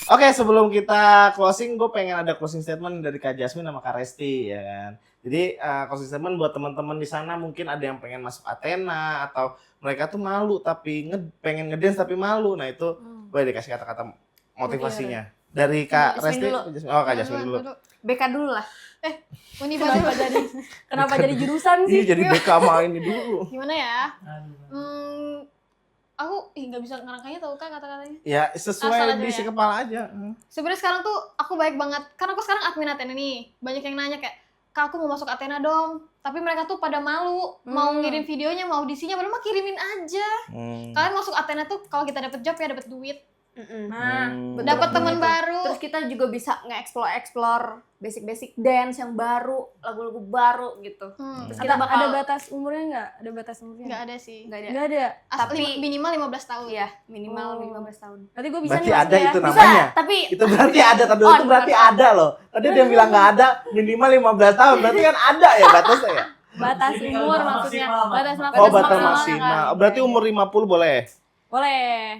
S1: Oke, sebelum kita closing, gue pengen ada closing statement dari Kak Jasmine sama Kak Resti ya kan. Jadi closing statement buat teman-teman di sana mungkin ada yang pengen masuk Athena atau mereka tuh malu tapi pengen ngedance tapi malu. Nah itu boleh dikasih kata-kata motivasinya dari Kak
S3: Jasmine
S1: Resti.
S3: dulu.
S1: Oh, Kak Jasmine dulu.
S3: BK dulu lah.
S2: Uni
S4: Kenapa
S2: baru.
S4: kenapa jadi jurusan
S1: Ini
S4: sih?
S1: jadi BK sama ini dulu.
S2: Gimana ya? Aku nggak bisa ngerangkainya tau kan kata-katanya.
S1: Ya
S2: Asal
S1: sesuai
S2: aja
S1: di isi
S2: ya.
S1: kepala aja.
S2: Sebenarnya sekarang tuh aku baik banget karena aku sekarang admin Athena nih. Banyak yang nanya kayak, "Kak, aku mau masuk Athena dong." Tapi mereka tuh pada malu, mau ngirim videonya, mau audisinya, padahal mah kirimin aja. Kalian masuk Athena tuh kalau kita dapet job ya dapet duit,
S4: Nah,
S3: betul.
S2: dapet
S1: betul
S2: teman
S1: itu.
S2: baru.
S3: Terus kita juga bisa nge-explore basic dance yang baru, lagu-lagu baru gitu. Terus
S4: kita
S3: kita bakal
S4: ada batas umurnya nggak? Ada batas umurnya?
S2: Nggak ada sih.
S3: nggak ada.
S4: Nggak ada.
S3: Tapi-
S2: Minimal 15 tahun.
S3: Iya, minimal
S4: Oh.
S3: 15 tahun.
S4: Berarti gue bisa
S1: Berarti
S4: nih masuk
S1: ada
S4: ya?
S1: itu
S3: Bisa,
S1: namanya.
S3: tapi
S1: Itu berarti ada tadi
S3: Oh,
S1: itu berarti
S3: bukan.
S1: ada loh. Tadi dia bilang nggak ada, minimal 15 tahun. Berarti kan ada ya batasnya ya?
S4: Batas umur maksudnya. Batas maksimal.
S1: Oh, batas
S3: maksimalnya
S1: maksimal.
S3: kan.
S1: Oh, berarti umur 50 boleh.
S4: Boleh.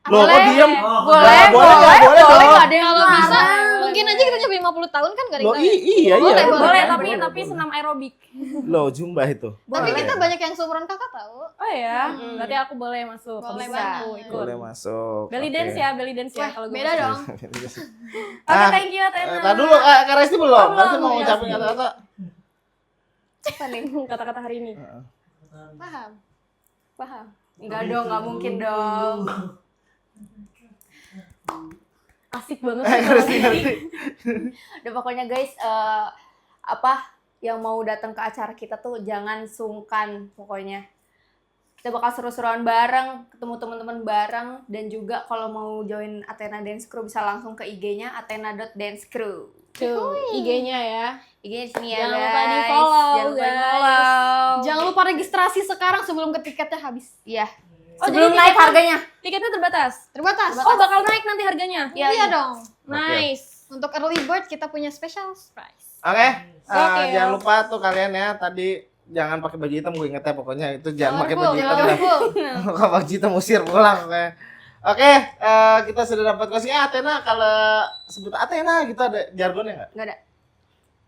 S1: Loh,
S3: Boleh.
S1: kok diem?
S3: boleh,
S1: Nggak boleh dong.
S3: nggak ada yang
S2: Kalau bisa,
S3: larang.
S2: mungkin aja kita nyoba 50 tahun kan gak ada
S1: Loh,
S2: yang tahu ya.
S1: iya.
S2: Boleh,
S1: bener,
S4: Boleh,
S1: kan?
S4: tapi
S1: Boleh,
S4: tapi
S1: boleh.
S4: senam aerobik.
S1: Loh, zumba itu.
S2: Tapi
S3: Boleh.
S2: kita banyak yang seumuran kakak tahu.
S4: Oh ya, berarti aku boleh masuk.
S2: Boleh
S4: Bisa.
S2: banget.
S4: Aku ikut.
S1: Boleh masuk.
S4: Belly
S1: Oke.
S4: dance ya, belly dance ya
S2: Wah,
S4: kalau gue
S2: beda
S4: masuk.
S2: dong.
S4: Oke,
S1: Ah,
S4: thank you Athena.
S1: Tadi dulu Kak Resti belum.
S4: Oh, belum,
S1: Resti mau
S4: ya.
S1: ngucapin kata-kata.
S4: Apa nih kata-kata hari ini?
S2: Paham?
S3: Paham? Enggak dong, enggak mungkin dong.
S4: Asik banget.
S1: Resti.
S3: Udah pokoknya guys, apa yang mau datang ke acara kita tuh jangan sungkan pokoknya. Kita bakal seru-seruan bareng, ketemu teman-teman bareng, dan juga kalau mau join Athena Dance Crew bisa langsung ke IG-nya athena.dancecrew.
S4: Tuh, IG-nya ya.
S3: IG-nya di sini ya
S4: Jangan
S3: guys.
S4: lupa di-follow,
S3: Jangan lupa
S4: guys.
S3: di-follow.
S2: Jangan lupa registrasi sekarang sebelum tiketnya habis.
S3: Iya.
S4: Oh,
S3: Sebelum
S4: jadi
S3: naik harganya.
S4: Tiketnya terbatas.
S2: Terbatas.
S4: Oh, bakal naik nanti harganya.
S2: Iya dong.
S4: Nice.
S2: Untuk early bird kita punya special price.
S1: Oke,
S4: Oke.
S1: jangan lupa tuh kalian ya tadi jangan pakai baju hitam, gue inget ya pokoknya itu jangan pakai baju
S2: Colorful,
S1: hitam dah.
S2: colorful.
S1: Kalau baju hitam usir pulang pokoknya. Oke, kita sudah dapat closing. Athena, kalau sebut Athena gitu ada jargonnya nggak?
S3: Nggak ada.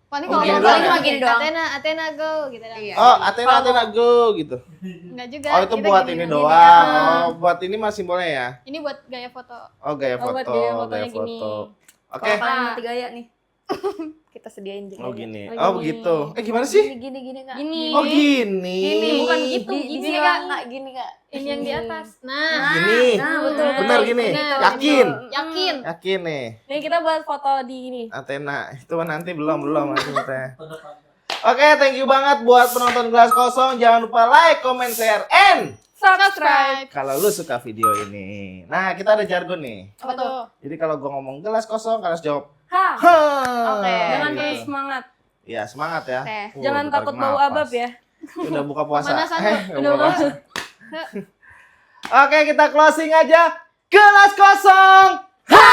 S2: Paling
S1: Oh,
S2: kalau
S1: gini
S2: ngomong
S1: doang
S2: paling
S1: ya?
S2: gini doang. Athena go gitu dah.
S3: Iya.
S1: Oh, Athena go gitu.
S2: Enggak juga.
S1: Oh, itu
S2: kita
S1: buat
S2: gini
S1: ini
S2: doang.
S1: doang.
S2: Gini.
S1: Oh, buat ini mah simbolnya ya.
S2: Ini buat gaya foto.
S1: Oh, gaya
S4: Oh,
S1: foto.
S4: buat gaya fotonya gini.
S1: Oke.
S3: Kalau kalian mati gaya nih, kita sediain juga.
S1: Oh, gini.
S4: Oh,
S1: Oh,
S4: gini.
S1: begitu. Gimana sih?
S3: Gini nggak?
S4: Gini.
S1: Oh, gini.
S4: Gini, bukan gitu.
S3: Di
S4: Gini
S3: sini
S4: kan.
S3: nggak gini nggak?
S2: Ini yang di atas. Nah,
S1: Gini.
S3: Nah, betul.
S1: Benar gini.
S2: Benar,
S1: Yakin.
S2: yakin.
S1: Yakin nih.
S4: Nih kita buat foto di ini.
S1: Athena. Itu nanti belum nanti katanya. Oke, thank you banget buat penonton Gelas Kosong. Jangan lupa like, comment, share, and
S2: Subscribe.
S1: kalau lu suka video ini. Nah, kita ada jargon nih.
S2: Apa tuh?
S1: Jadi kalau gua ngomong gelas kosong, kalian harus jawab
S4: Ha.
S1: ha.
S3: Oke.
S4: Jangan
S1: Gitu.
S4: terus semangat.
S1: Ya, semangat ya.
S3: Oke.
S4: Jangan
S1: bentar,
S4: takut bau
S1: napas.
S4: abab ya.
S1: Udah buka puasa.
S2: Mana Santo?
S1: Udah
S4: Udah
S1: buka
S4: puasa.
S1: puasa. Oke, kita closing aja. Gelas kosong. Ha!